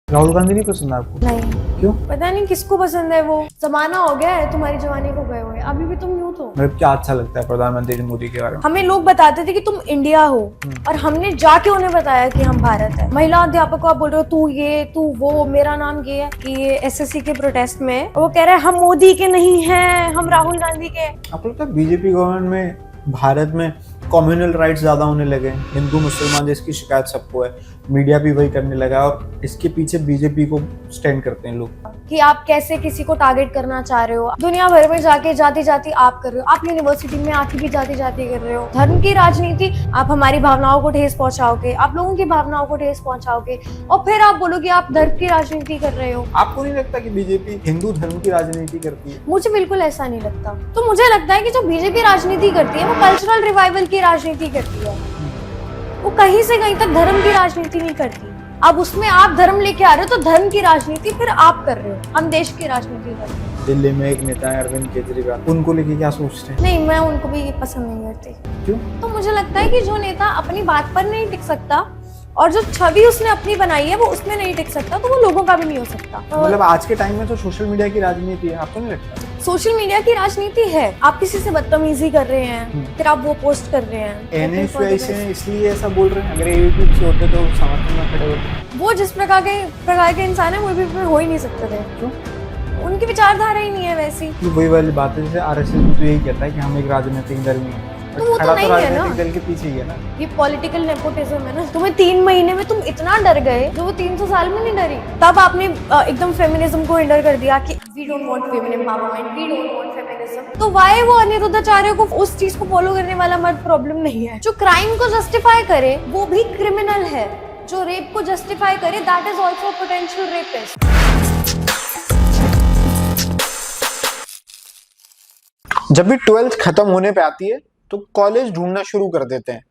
राहुल गांधी नहीं पसंद आपको? नहीं, क्यों? पता नहीं किसको पसंद है। वो जमाना हो गया है, तुम्हारी जवानी को गए हुए, अभी भी तुम यूथ हो। मतलब क्या अच्छा लगता है प्रधानमंत्री मोदी के बारे में? हमें लोग बताते थे कि तुम इंडिया हो, और हमने जाके उन्हें बताया कि हम भारत है। महिला अध्यापक को आप बोल रहे हो तू ये तू वो, मेरा नाम ये है कि ये एसएससी के प्रोटेस्ट में वो कह रहे हैं हम मोदी के नहीं हैं, हम राहुल गांधी के। आपको लगता है बीजेपी गवर्नमेंट में भारत में कम्युनल राइट्स ज्यादा होने लगे हैं? हिंदू मुसलमान जिसकी शिकायत सबको है, मीडिया भी वही करने लगा है और इसके पीछे बीजेपी को स्टैंड करते हैं लोग कि आप कैसे किसी को टारगेट करना चाह रहे हो। दुनिया भर में जाके जाति जाति आप कर रहे हो, आप यूनिवर्सिटी में आके भी जाति जाति कर रहे हो। धर्म की राजनीति, आप हमारी भावनाओं को ठेस पहुंचाओगे, आप लोगों की भावनाओं को ठेस पहुंचाओगे, और फिर आप बोलोगे आप धर्म की राजनीति कर रहे हो। आपको नहीं लगता कि बीजेपी हिंदू धर्म की राजनीति करती है? मुझे बिल्कुल ऐसा नहीं लगता। तो मुझे लगता है कि जो बीजेपी राजनीति करती है वो कल्चरल रिवाइवल की राजनीति करती है, वो कहीं से कहीं तक धर्म की राजनीति नहीं करती। अब उसमें आप धर्म लेके आ रहे हो तो धर्म की राजनीति फिर आप कर रहे हो, हम देश की राजनीति कर रहे हैं। दिल्ली में एक नेता है अरविंद केजरीवाल, उनको लेके क्या सोचते हैं? नहीं, मैं उनको भी पसंद नहीं करती। क्यों? तो मुझे लगता है कि जो नेता अपनी बात पर नहीं टिक सकता और जो छवि उसने अपनी बनाई है वो उसमें नहीं टिक सकता, तो वो लोगों का भी नहीं हो सकता। मतलब आज के टाइम में तो सोशल मीडिया की राजनीति है, आपको नहीं लगता? सोशल मीडिया की राजनीति है। आप किसी से बदतमीजी कर रहे हैं, फिर आप वो पोस्ट कर रहे हैं। एनएसयूआई से इसलिए ऐसा बोल रहे हैं, अगर यूट्यूब से होते तो समर्थन में खड़े होते। वो जिस प्रकार के इंसान है वो भी हो ही नहीं सकते थे। क्यों? उनकी विचारधारा ही नहीं है वैसी। ये वही वाली बात है, जैसे आरएसएस भी तो यही कहता है कि हम एक राजनीतिक दल नहीं है, तो वो तो खड़ा नहीं तो है ना। राजनीतिक दल के पीछे ही है ना। ये पॉलिटिकल नेपोटिज्म है ना। तुम्हें 3 महीने में तुम इतना डर गए जो वो 300 साल में नहीं डरी। तब आपने एकदम फेमिनिज्म को हिंडर कर दिया कि we don't want women empowerment, we don't want feminism. तो व्हाई वो अनिरुद्धाचार्य को उस चीज को फॉलो करने वाला मर्द प्रॉब्लम नहीं है। जो क्राइम को जस्टिफाई करे वो भी क्रिमिनल है, जो रेप को जस्टिफाई करे that is also potential rapist. जब भी 12th खत्म होने पे आती है तो कॉलेज ढूंढना शुरू कर देते हैं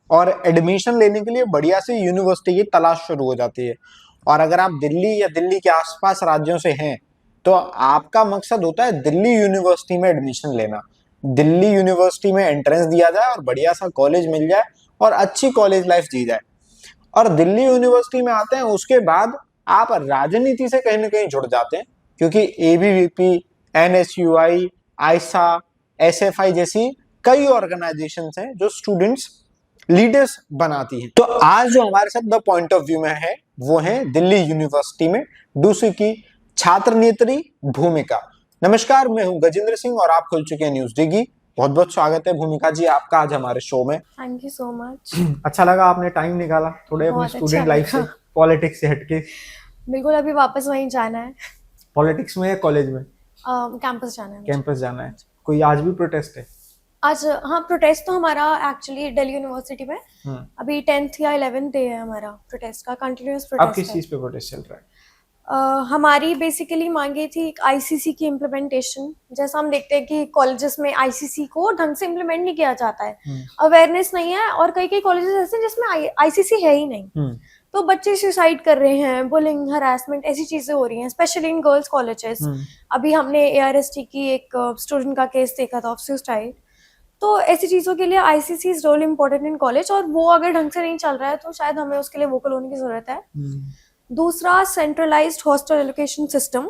और एडमिशन लेने के लिए बढ़िया सी यूनिवर्सिटी की तलाश शुरू हो जाती है। और अगर आप दिल्ली या दिल्ली के आसपास राज्यों से हैं तो आपका मकसद होता है दिल्ली यूनिवर्सिटी में एडमिशन लेना, दिल्ली यूनिवर्सिटी में एंट्रेंस दिया जाए और बढ़िया सा कॉलेज मिल जाए और अच्छी कॉलेज लाइफ जी जाए। और दिल्ली यूनिवर्सिटी में आते हैं, उसके बाद आप राजनीति से कहीं ना कहीं जुड़ जाते हैं, क्योंकि एबीवीपी, एनएसयूआई, आईसा, एसएफआई जैसी कई ऑर्गेनाइजेशंस हैं जो स्टूडेंट्स लीडर्स बनाती हैं। तो आज जो हमारे साथ द पॉइंट ऑफ व्यू में है वो है दिल्ली यूनिवर्सिटी में डूसी की छात्र नेत्री भूमिका। नमस्कार, मैं हूं गजेंद्र सिंह और आप खुल चुके हैं न्यूज डिगी। बहुत बहुत स्वागत है भूमिका जी आपका आज हमारे शो में। Thank you so much. अच्छा लगा आपने टाइम निकाला थोड़े अपनी स्टूडेंट लाइफ से, पॉलिटिक्स से हटके। बिल्कुल, अभी वापस वहीं जाना है। पॉलिटिक्स में या कॉलेज में? कैंपस जाना है मुझे। कैंपस जाना है। कोई आज भी प्रोटेस्ट है? आज हाँ, प्रोटेस्ट तो हमारा एक्चुअली दिल्ली यूनिवर्सिटी में अभी 10th या 11th डे है हमारा प्रोटेस्ट का, कंटिन्यूअस अब प्रोटेस्ट किस है। चीज पे प्रोटेस्ट चल रहा है? हमारी बेसिकली मांगे थी एक आईसीसी की इम्प्लीमेंटेशन। जैसा हम देखते हैं कि कॉलेजेस में आईसीसी को ढंग से इम्प्लीमेंट नहीं किया जाता है, अवेयरनेस नहीं है, और कई कई कॉलेजेस ऐसे हैं जिसमें आईसीसी है ही नहीं। तो बच्चे सुसाइड कर रहे हैं, बुलिंग, हरासमेंट, ऐसी चीजें हो रही हैं, स्पेशली इन गर्ल्स कॉलेजेस। अभी हमने एआरएसटी की एक स्टूडेंट का केस देखा था ऑफ सुसाइड। तो ऐसी चीजों के लिए ICC is role important in college, और वो अगर ढंग से नहीं चल रहा है तो शायद हमें उसके लिए वोकल होने की जरूरत है। दूसरा, सेंट्रलाइज्ड हॉस्टल एलोकेशन सिस्टम,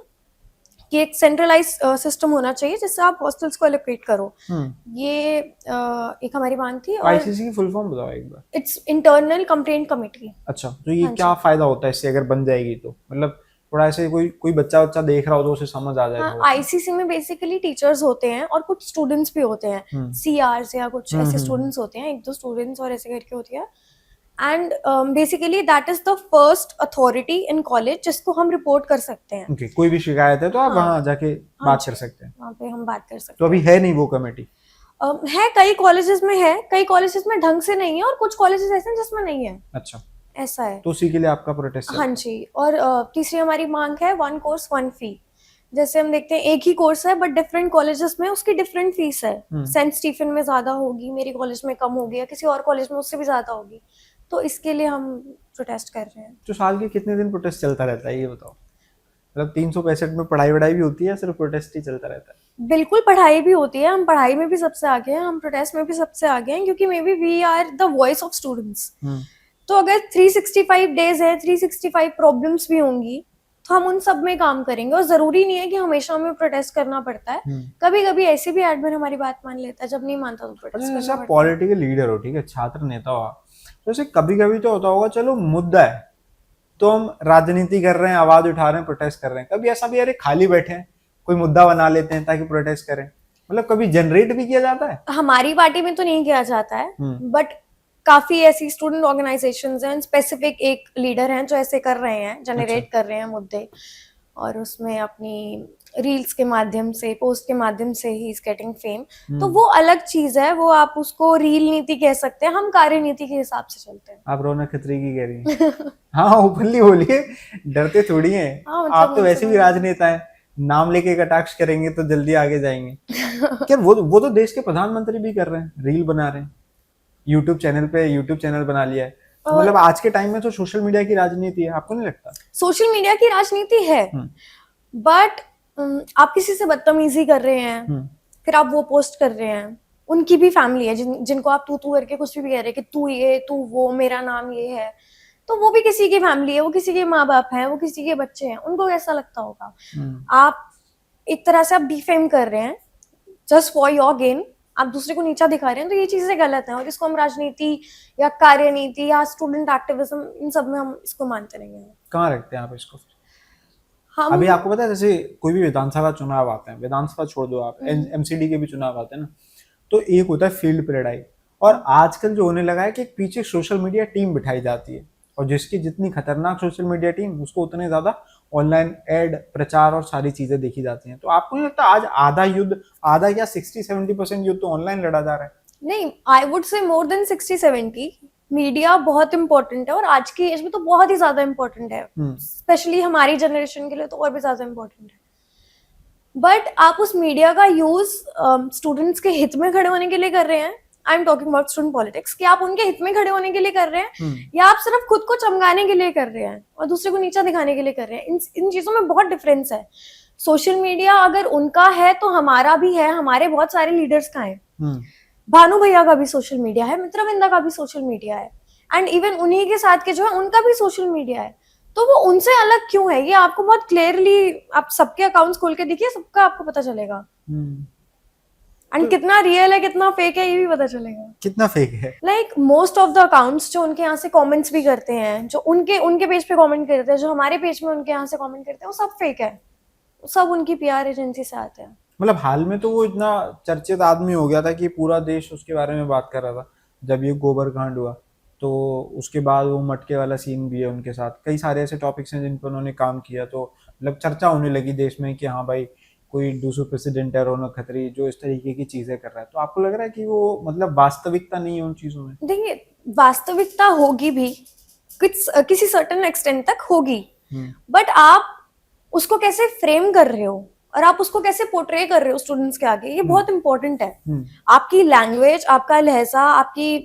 कि एक सेंट्रलाइज्ड सिस्टम होना चाहिए जिससे आप हॉस्टल्स को एलोकेट करो। ये एक हमारी मांग थी। और आईसीसी की फुल फॉर्म बताओ एक बार। It's internal complaint committee. अच्छा, तो ये क्या फायदा होता है इससे अगर बन जाएगी तो? मतलब थोड़ा ऐसे कोई बच्चा देख रहा हो तो उसे समझ आ जाए। हाँ, आईसीसी में बेसिकली टीचर्स होते हैं और कुछ स्टूडेंट्स भी होते हैं, सीआर या कुछ ऐसे स्टूडेंट्स होते हैं, 1-2 स्टूडेंट्स और ऐसे करके होती है। And basically that is the first authority in college जिसको हम रिपोर्ट कर सकते हैं। Okay, कोई भी शिकायत है तो आप वहाँ जाके बात कर सकते हैं। वहाँ पे हम बात कर सकते तो अभी है नहीं वो कमेटी? है, कई कॉलेजेस में है, कई कॉलेजेस में ढंग से नहीं है, और कुछ कॉलेजेस ऐसे हैं जिसमें नहीं है। अच्छा, ऐसा है। तो उसी के लिए आपका प्रोटेस्ट है? हाँ जी। और तीसरी हमारी मांग है 1 कोर्स 1 फी। जैसे हम देखते हैं एक ही कोर्स है बट डिफरेंट कॉलेजेस में उसकी डिफरेंट फीस है। सेंट स्टीफन में ज्यादा होगी, मेरे कॉलेज में कम होगी, या किसी और कॉलेज में उससे भी ज्यादा होगी। तो इसके लिए हम प्रोटेस्ट कर रहे हैं। तो साल के कितने दिन प्रोटेस्ट चलता रहता है ये बताओ? मतलब 365 में पढ़ाई वढ़ाई भी होती है या सिर्फ प्रोटेस्ट ही चलता रहता है? बिल्कुल पढ़ाई भी होती है, हम पढ़ाई में भी सबसे आगे हैं, हम प्रोटेस्ट में भी सबसे आगे हैं, क्योंकि maybe we are the voice of students. तो अगर 365 डेज है, 365 प्रॉब्लम्स भी होंगी, तो हम उन सब में काम करेंगे। और जरूरी नहीं है कि हमेशा हमें प्रोटेस्ट करना पड़ता है, कभी कभी ऐसे भी एडमिन हमारी बात मान लेता है, जब नहीं मानता तो प्रोटेस्ट जैसे करना आप पड़ता है। पॉलिटिकल लीडर हो, ठीक है, छात्र नेता हो आप, तो जैसे कभी कभी तो होता होगा, चलो मुद्दा है तो हम राजनीति कर रहे हैं, आवाज उठा रहे हैं, प्रोटेस्ट कर रहे हैं। कभी ऐसा भी अरे खाली बैठे हैं, कोई मुद्दा बना लेते हैं ताकि प्रोटेस्ट करें, मतलब कभी जनरेट भी किया जाता है? हमारी पार्टी में तो नहीं किया जाता है, बट काफी ऐसी स्टूडेंट ऑर्गेनाइजेशंस हैं, स्पेसिफिक एक लीडर हैं जो ऐसे कर रहे हैं, जनरेट कर रहे हैं मुद्दे, और उसमें अपनी रील्स के माध्यम से, पोस्ट के माध्यम से ही इज गेटिंग फेम। तो वो अलग चीज है, वो आप उसको रील नीति कह सकते हैं, हम कार्यनीति के हिसाब से चलते हैं। आप रौनक खत्री की कह रही हैं? हाँ ओपनली बोलिए, डरते थोड़ी हैं। हाँ, मतलब आप तो वैसे भी राजनेता हैं, नाम लेके कटाक्ष करेंगे तो जल्दी आगे जाएंगे। क्या वो तो देश के प्रधानमंत्री भी कर रहे हैं, रील बना रहे हैं, यूट्यूब चैनल बना लिया है। तो मतलब आज के टाइम में तो सोशल मीडिया की राजनीति है, आपको नहीं लगता? सोशल मीडिया की राजनीति है, बट आप किसी से बदतमीजी कर रहे हैं, फिर आप वो पोस्ट कर रहे हैं, उनकी भी फैमिली है जिनको आप तू करके कुछ भी कह रहे हैं कि तू ये तू वो, मेरा नाम ये है, तो वो भी किसी की फैमिली है, वो किसी के माँ बाप हैं, वो किसी के बच्चे हैं, उनको कैसा लगता होगा? आप एक तरह से आप डिफेम कर रहे हैं जस्ट फॉर योर गेन, आप दूसरे को नीचा दिखा रहे हैं, तो ये चीजें गलत हैं, और इसको हम राजनीति या कार्यनीति या स्टूडेंट एक्टिविज्म, इन सब में हम इसको मानते नहीं है। कहाँ रखते हैं आप इसको? अभी आपको पता है, जैसे कोई भी विधानसभा चुनाव आते हैं, विधानसभा छोड़ दो आप, एमसीडी के भी चुनाव आते हैं ना, तो एक होता है फील्ड परेडाई, और आजकल जो होने लगा है कि एक पीछे सोशल मीडिया टीम बिठाई जाती है, और जिसकी जितनी खतरनाक सोशल मीडिया टीम, उसको उतने ज्यादा ऑनलाइन एड, प्रचार और सारी चीजें देखी जाती हैं। तो आपको नहीं लगता आज आधा क्या 60-70% युद्ध तो ऑनलाइन लड़ा जा रहा है? नहीं, I would say more than 60-70। Media बहुत इंपॉर्टेंट है, और आज की एज में तो बहुत ही ज्यादा इंपॉर्टेंट है, स्पेशली हमारी जनरेशन के लिए तो और भी ज्यादा इंपॉर्टेंट है। बट आप उस मीडिया का यूज स्टूडेंट्स के हित में खड़े होने के लिए कर रहे हैं, I am talking about student politics, कि आप उनके हित में खड़े होने के लिए कर रहे हैं, या आप सिर्फ खुद को चमकाने के लिए कर रहे हैं और दूसरे को नीचा दिखाने के लिए कर रहे हैं। इन चीजों में बहुत डिफरेंस है। सोशल मीडिया अगर उनका है तो हमारा भी है, हमारे बहुत सारे लीडर्स का है, भानु भैया का भी सोशल मीडिया है, मित्रविंदा का भी सोशल मीडिया है, एंड इवन उन्हीं के साथ के जो है उनका भी सोशल मीडिया है। तो वो उनसे अलग क्यों है, ये आपको बहुत क्लियरली, आप सबके अकाउंट्स खोल के देखिए, सबका आपको पता चलेगा, एंड कितना रियल है कितना फेक है ये भी पता चलेगा। कितना फेक है? Like most of the accounts जो उनके यहाँ से कमेंट्स भी करते हैं, जो उनके पेज पे कमेंट करते हैं, जो हमारे पेज में उनके यहाँ से कमेंट करते हैं, वो सब फेक है, सब उनकी पीआर एजेंसी से आते हैं। मतलब हाल में तो वो इतना चर्चित आदमी हो गया था कि पूरा देश उसके बारे में बात कर रहा था, जब ये गोबर कांड हुआ, तो उसके बाद वो मटके वाला सीन भी है उनके साथ, कई सारे ऐसे टॉपिक्स हैं जिन पर उन्होंने काम किया, तो मतलब चर्चा होने लगी देश में कि हाँ भाई कोई दूसरा प्रेसिडेंट है रौनक खत्री जो इस तरीके की चीजें कर रहा है। तो आपको लग रहा है कि वो मतलब वास्तविकता नहीं है उन चीजों में? देखिए, वास्तविकता होगी भी किसी सर्टेन एक्सटेंट तक होगी, बट आप उसको कैसे फ्रेम कर रहे हो और आप उसको कैसे पोर्ट्रे कर रहे हो स्टूडेंट्स के आगे, ये बहुत इंपॉर्टेंट है। आपकी लैंग्वेज, आपका लहजा, आपकी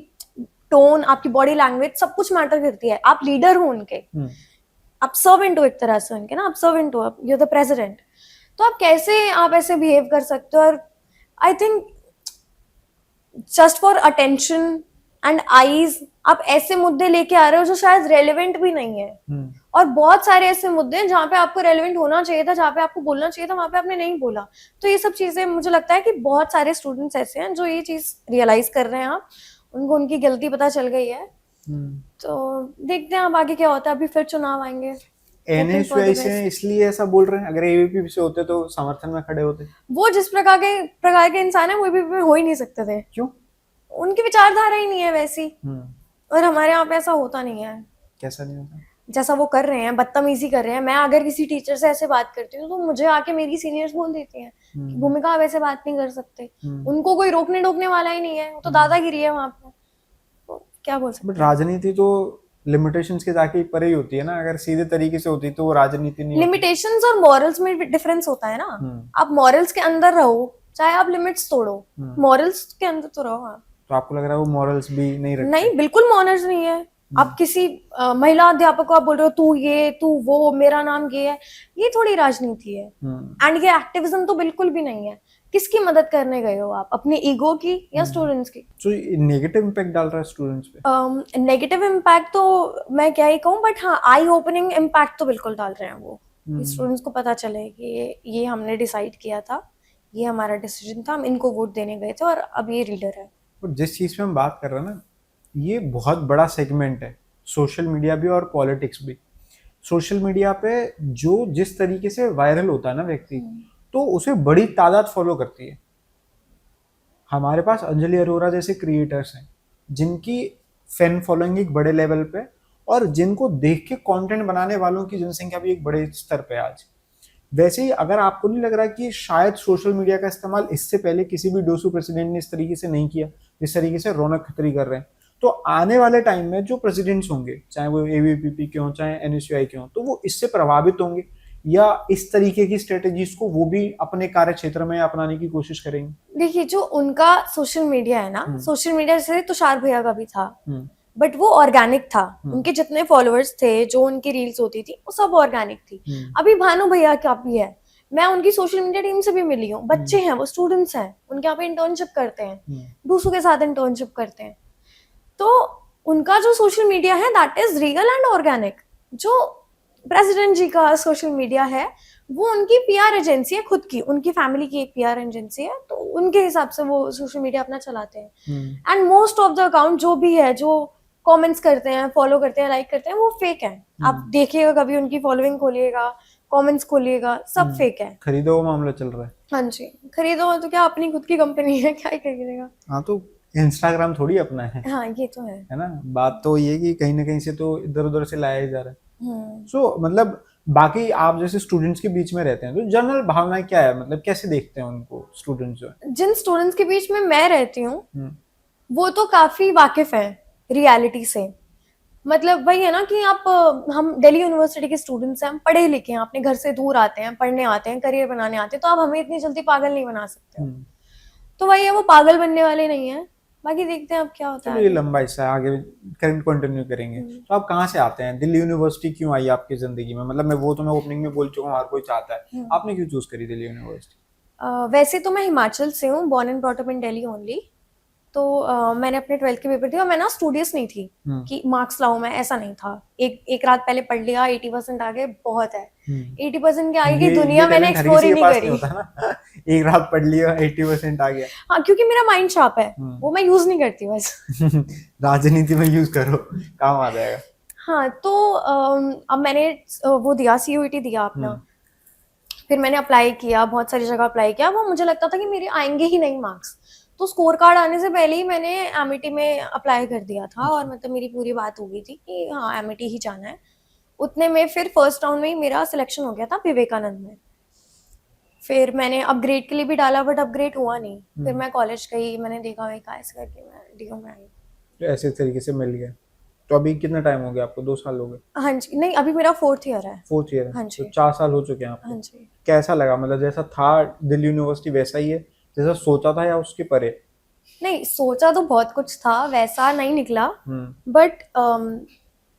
टोन, आपकी बॉडी लैंग्वेज, सब कुछ मैटर करती है। आप लीडर हो उनके, आप सर्वेंट हो एक तरह से उनके ना, आप सर्वेंट हो, यू आर द प्रेसिडेंट, तो आप कैसे आप ऐसे बिहेव कर सकते हो? और I think just for attention and eyes आप ऐसे मुद्दे लेके आ रहे हो जो शायद रेलेवेंट भी नहीं है, और बहुत सारे ऐसे मुद्दे हैं जहाँ पे आपको रेलेवेंट होना चाहिए था, जहाँ पे आपको बोलना चाहिए था, वहां पे आपने नहीं बोला। तो ये सब चीजें मुझे लगता है कि बहुत सारे स्टूडेंट्स ऐसे हैं जो ये चीज रियलाइज कर रहे हैं, आप उनको उनकी गलती पता चल गई है। तो देखते हैं अब आगे क्या होता है, अभी फिर चुनाव आएंगे। एनएसयूआई से इसलिए ऐसा बोल रहे हैं, अगर एबीपी से होते तो समर्थन में खड़े होते? वो जिस प्रकार के इंसान है वो एबीपी में हो ही नहीं सकते थे। क्यों? उनकी विचारधारा ही नहीं है वैसी, और हमारे यहाँ पे ऐसा होता नहीं है। कैसा नहीं होता? जैसा वो कर रहे हैं, बदतमीजी कर रहे हैं। मैं अगर किसी टीचर से ऐसे बात करती हूँ तो मुझे आके मेरी सीनियर्स बोल देती हैं कि भूमिका आप ऐसे बात नहीं कर सकते। उनको कोई रोकने टोकने वाला ही नहीं है, वो तो दादागिरी है वहां पे, तो क्या बोल सकते। बट राजनीति तो लिमिटेशंस के जाके परे ही होती है ना, अगर सीधे तरीके से होती तो वो राजनीति नहीं। लिमिटेशंस और मॉरल्स में डिफरेंस होता है ना। आप मॉरल्स के अंदर रहो, चाहे आप लिमिट्स तोड़ो, मॉरल्स के अंदर तो रहो आप। तो आपको लग रहा है वो मॉरल्स भी नहीं रखते? नहीं, बिल्कुल मॉरल्स नहीं है। आप किसी महिला अध्यापक को आप बोल रहे हो तू ये तू वो, मेरा नाम ये है, ये थोड़ी राजनीति है। एंड ये एक्टिविज्म तो बिल्कुल भी नहीं है। किसकी मदद करने गए हो आप, अपने ईगो की या स्टूडेंट्स की? तो नेगेटिव इम्पैक्ट डाल रहा है स्टूडेंट्स पे? नेगेटिव इम्पैक्ट तो मैं क्या ही कहूँ, बट हाँ आई ओपनिंग इम्पैक्ट तो बिल्कुल डाल रहे हैं वो, स्टूडेंट्स को पता चले कि ये हमने डिसाइड किया था, ये हमारा डिसीजन था, हम इनको वोट देने गए थे और अब ये लीडर है। और जिस चीज़ पे हम बात कर रहे हैं ना, ये बहुत बड़ा सेगमेंट है, सोशल मीडिया भी और पॉलिटिक्स भी। सोशल मीडिया पे जो जिस तरीके से वायरल होता है ना व्यक्ति, तो उसे बड़ी तादाद फॉलो करती है। हमारे पास अंजलि अरोरा जैसे क्रिएटर्स हैं जिनकी फैन फॉलोइंग एक बड़े लेवल पे, और जिनको देख के कंटेंट बनाने वालों की जनसंख्या भी एक बड़े स्तर पे आज। वैसे ही अगर आपको नहीं लग रहा कि शायद सोशल मीडिया का इस्तेमाल इससे पहले किसी भी डोसू प्रेसिडेंट ने इस तरीके से नहीं किया जिस तरीके से रौनक खत्री कर रहे हैं, तो आने वाले टाइम में जो प्रेसिडेंट्स होंगे, चाहे वो एबीवीपी के हों चाहे एनएसयूआई के हों, तो वो इससे प्रभावित होंगे या इस तरीके की स्ट्रेटेजीज को वो भी अपने कार्य क्षेत्र में अपनाने की कोशिश करेंगे। देखिए जो उनका सोशल मीडिया है ना, सोशल मीडिया से तुषार भैया का भी था, बट वो ऑर्गेनिक था। उनके जितने फॉलोअर्स थे, जो उनकी रील्स होती थी, वो सब ऑर्गेनिक थी। अभी भानु भैया का भी है, मैं उनकी सोशल मीडिया टीम से भी मिली हूँ, बच्चे हैं वो, स्टूडेंट्स हैं, उनके यहाँ पे इंटर्नशिप करते हैं, दूसरों के साथ इंटर्नशिप करते हैं। तो उनका जो सोशल मीडिया है that is real and organic. जो प्रेसिडेंट जी का सोशल मीडिया है वो उनकी पीआर एजेंसी है, खुद की, उनकी फैमिली की एक पीआर एजेंसी है, तो उनके हिसाब से वो सोशल मीडिया अपना चलाते हैं। And most of the account जो भी है, जो कमेंट्स करते हैं, फॉलो करते हैं, लाइक करते हैं, वो फेक है। आप देखिएगा कभी उनकी फॉलोइंग खोलिएगा, कमेंट्स खोलिएगा, सब फेक है। खरीदो वो मामला चल रहा है। हाँ जी, खरीदो तो क्या, अपनी खुद की कंपनी है, क्या ही खरीदेगा। हाँ तो इंस्टाग्राम थोड़ी अपना है। हाँ ये तो है ना, बात तो ये कि कहीं ना कहीं से तो इधर उधर से लाया ही जा रहा है। सो मतलब बाकी आप जैसे स्टूडेंट्स के बीच में रहते हैं तो जनरल भावना क्या है, मतलब कैसे देखते हैं उनको स्टूडेंट्स जो है? जिन स्टूडेंट्स के बीच में मैं रहती हूँ वो तो काफी वाकिफ है रियलिटी से। मतलब वही है ना कि आप, हम दिल्ली यूनिवर्सिटी के स्टूडेंट्स हैं, हम पढ़े लिखे हैं, अपने घर से दूर आते हैं, पढ़ने आते हैं, करियर बनाने आते हैं, तो आप हमें इतनी जल्दी पागल नहीं बना सकते हो। तो वही है, वो पागल बनने वाले नहीं है। बाकी देखते हैं अब क्या होता है। ये लंबा हिस्सा है, आगे करंट कंटिन्यू करेंगे। तो आप कहाँ से आते हैं, दिल्ली यूनिवर्सिटी क्यों आई आपकी जिंदगी में? मतलब मैं ओपनिंग में बोल चुका हूँ, हर कोई चाहता है, आपने क्यों चूज करी दिल्ली यूनिवर्सिटी? वैसे तो मैं हिमाचल से हूँ, born and brought up in Delhi only. तो मैंने अपने 12th के पेपर दिए और मैं ना स्टूडियस नहीं थी कि मार्क्स लाऊं, मैं ऐसा नहीं था। एक रात पहले पढ़ लिया, 80% आ गए, बहुत है। 80% के आगे की दुनिया मैंने एक्सप्लोर ही नहीं करी। एक रात पढ़ लिया 80% आ गया। हाँ, क्योंकि मेरा माइंड शार्प है, वो मैं यूज नहीं करती बस। राजनीति में यूज करो, काम आ जाएगा। हाँ तो अब मैंने वो दिया, CUET दिया अपना, फिर मैंने अप्लाई किया, बहुत सारी जगह अप्लाई किया। वो मुझे लगता था कि मेरे आएंगे ही नहीं मार्क्स, तो स्कोर कार्ड आने से पहले ही मैंने एमिटी में अप्लाई कर दिया था। और मतलब मेरी पूरी बात हो गई थी कि हाँ एमिटी ही जाना है। उतने में फिर फर्स्ट राउंड में ही मेरा सिलेक्शन हो गया था विवेकानंद में। फिर मैंने अपग्रेड के लिए भी डाला, बट अपग्रेड हुआ नहीं। फिर मैं कॉलेज गई, मैंने देखा ऐसे करके मैं DU में आई। तो ऐसे तरीके से मिल गया। तो अभी कितना टाइम हो गया आपको? 2 साल हो गए? हाँ जी, नहीं अभी मेरा 4th ईयर है। 4th ईयर है। हाँ जी। तो 4 साल हो चुके हैं आपको। हाँ जी। कैसा लगा, मतलब जैसा था दिल्ली यूनिवर्सिटी वैसा ही है जैसा सोचा था या उसके परे? नहीं, सोचा तो बहुत कुछ था, वैसा नहीं निकला। बट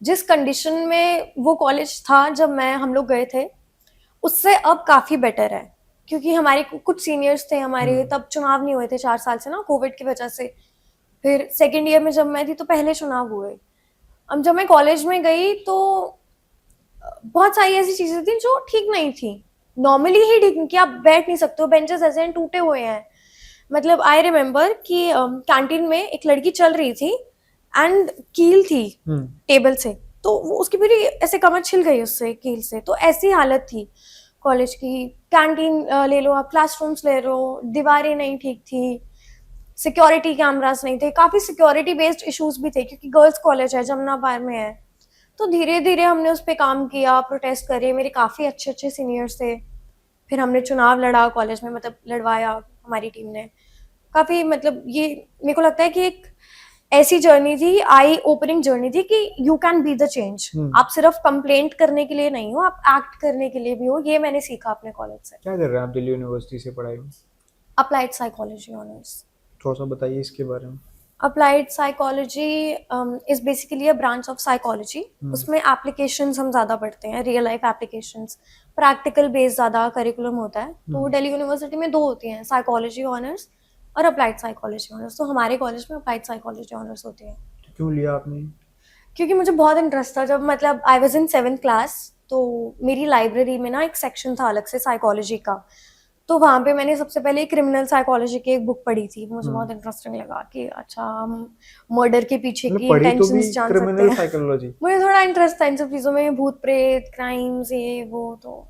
जिस कंडीशन में वो कॉलेज था जब हम लोग गए थे, उससे अब काफी बेटर है। क्योंकि हमारे कुछ सीनियर्स थे हमारे, तब चुनाव नहीं हुए थे 4 साल से ना, कोविड की वजह से। फिर सेकेंड ईयर में जब मैं थी तो पहले चुनाव हुए। अब जब मैं कॉलेज में गई तो बहुत सारी ऐसी चीजें थी जो ठीक नहीं थी, नॉर्मली ही ठीक नहीं, कि आप बैठ नहीं सकते हो, बेंचेस ऐसे टूटे हुए हैं। मतलब आई रिमेम्बर कि कैंटीन में एक लड़की चल रही थी एंड कील थी टेबल से, तो वो उसकी पूरी ऐसे कमर छिल गई उससे, कील से। तो ऐसी हालत थी कॉलेज की। कैंटीन ले लो आप, क्लासरूम्स ले लो, दीवारें नहीं ठीक थी, सिक्योरिटी कैमरास नहीं थे, काफी सिक्योरिटी बेस्ड इश्यूज भी थे, क्योंकि गर्ल्स कॉलेज है, जमुनापार में है। तो धीरे धीरे हमने उस पर काम किया, प्रोटेस्ट करे, मेरे काफी अच्छे अच्छे सीनियर्स थे। फिर हमने चुनाव लड़ा कॉलेज में, मतलब लड़वाया हमारी टीम ने काफी। मतलब ये मेरे को लगता है कि एक ऐसी जर्नी थी, आई ओपनिंग जर्नी थी कि you can be the change. आप सिर्फ कंप्लेंट करने के लिए नहीं हो, आप एक्ट करने के लिए भी हो। ये मैंने सीखा अपने कॉलेज से। क्या कर रहे हैं आप दिल्ली यूनिवर्सिटी से पढ़ाई में? Applied psychology honours. थोड़ा सा बताइए इसके बारे में। Applied psychology is basically a branch of psychology. उसमें एप्लीकेशंस हम ज़्यादा पढ़ते हैं, real life applications, practical based ज़्यादा करिकुलम होता है। तो दिल्ली यूनिवर्सिटी में 2 होती हैं, साइकोलॉजी ऑनर्स और अप्लाइड साइकोलॉजी ऑनर्स। तो हमारे कॉलेज में अप्लाइड साइकोलॉजी ऑनर्स होती है। तो क्यों लिया आपने? क्योंकि मुझे बहुत इंटरेस्ट था। जब मतलब I was in 7th class, तो मेरी लाइब्रेरी में ना एक सेक्शन था अलग से साइकोलॉजी का। तो वहाँ पे मैंने सबसे पहले क्रिमिनल साइकोलॉजी की एक बुक पढ़ी थी। मुझे बहुत इंटरेस्टिंग लगा कि अच्छा, हम मर्डर के पीछे मतलब की पढ़ी तो भी इंटेंशंस जान सकते क्रिमिनल हैं। साइकोलॉजी। मुझे थोड़ा इंटरेस्ट था इन सब चीज़ों में, भूत प्रेत, क्राइम्स, ये वो। तो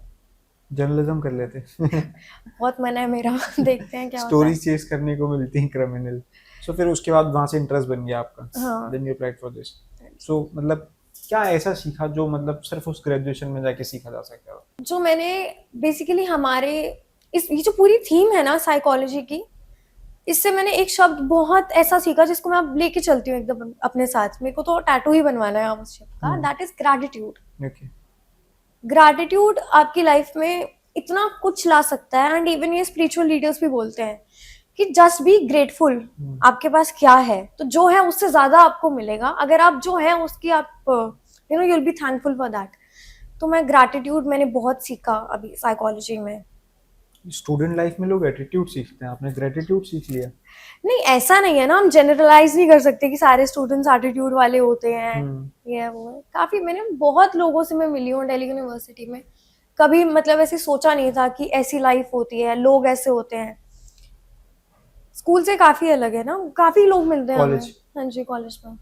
जर्नलिज्म कर लेते बहुत मन है मेरा देखते हैं क्या होता है। स्टोरीज चेस करने को मिलती हैं क्रिमिनल। सो फिर उसके बाद वहां से इंटरेस्ट बन गया आपका। हाँ। Then you applied for this. So मतलब क्या ऐसा सीखा जो मतलब सिर्फ उस ग्रेजुएशन में जाके सीखा जा सकता है? जो मैंने बेसिकली हमारे ये जो पूरी थीम है ना साइकोलॉजी की, इससे मैंने एक शब्द बहुत ऐसा सीखा जिसको मैं अब लेके चलती हूँ एकदम अपने साथ। मेरे को तो टैटू ही बनवाना है उस शब्द का, that is gratitude. Okay. Gratitude आपकी लाइफ में इतना कुछ ला सकता है। एंड इवन ये स्पिरिचुअल लीडर्स भी बोलते हैं कि जस्ट बी ग्रेटफुल। आपके पास क्या है, तो जो है उससे ज्यादा आपको मिलेगा। अगर आप जो है उसकी आप you know, you will be thankful for that. तो मैं ग्रैटिट्यूड मैंने बहुत सीखा अभी साइकोलॉजी में। स्टूडेंट लाइफ में लोग एटीट्यूड सीखते हैं, आपने ग्रेटिट्यूड सीख लिया? नहीं, ऐसा नहीं है ना, हम जनरलाइज नहीं कर सकते कि सारे स्टूडेंट्स एटीट्यूड वाले होते हैं। ये वो है। काफी मैंने बहुत लोगों से मैं मिली हूँ दिल्ली यूनिवर्सिटी में। कभी मतलब ऐसे सोचा नहीं था कि ऐसी लाइफ होती है, लोग ऐसे होते हैं। स्कूल से काफी अलग है ना, काफी लोग मिलते हैं हमें। कॉलेज? हाँ जी, कॉलेज में।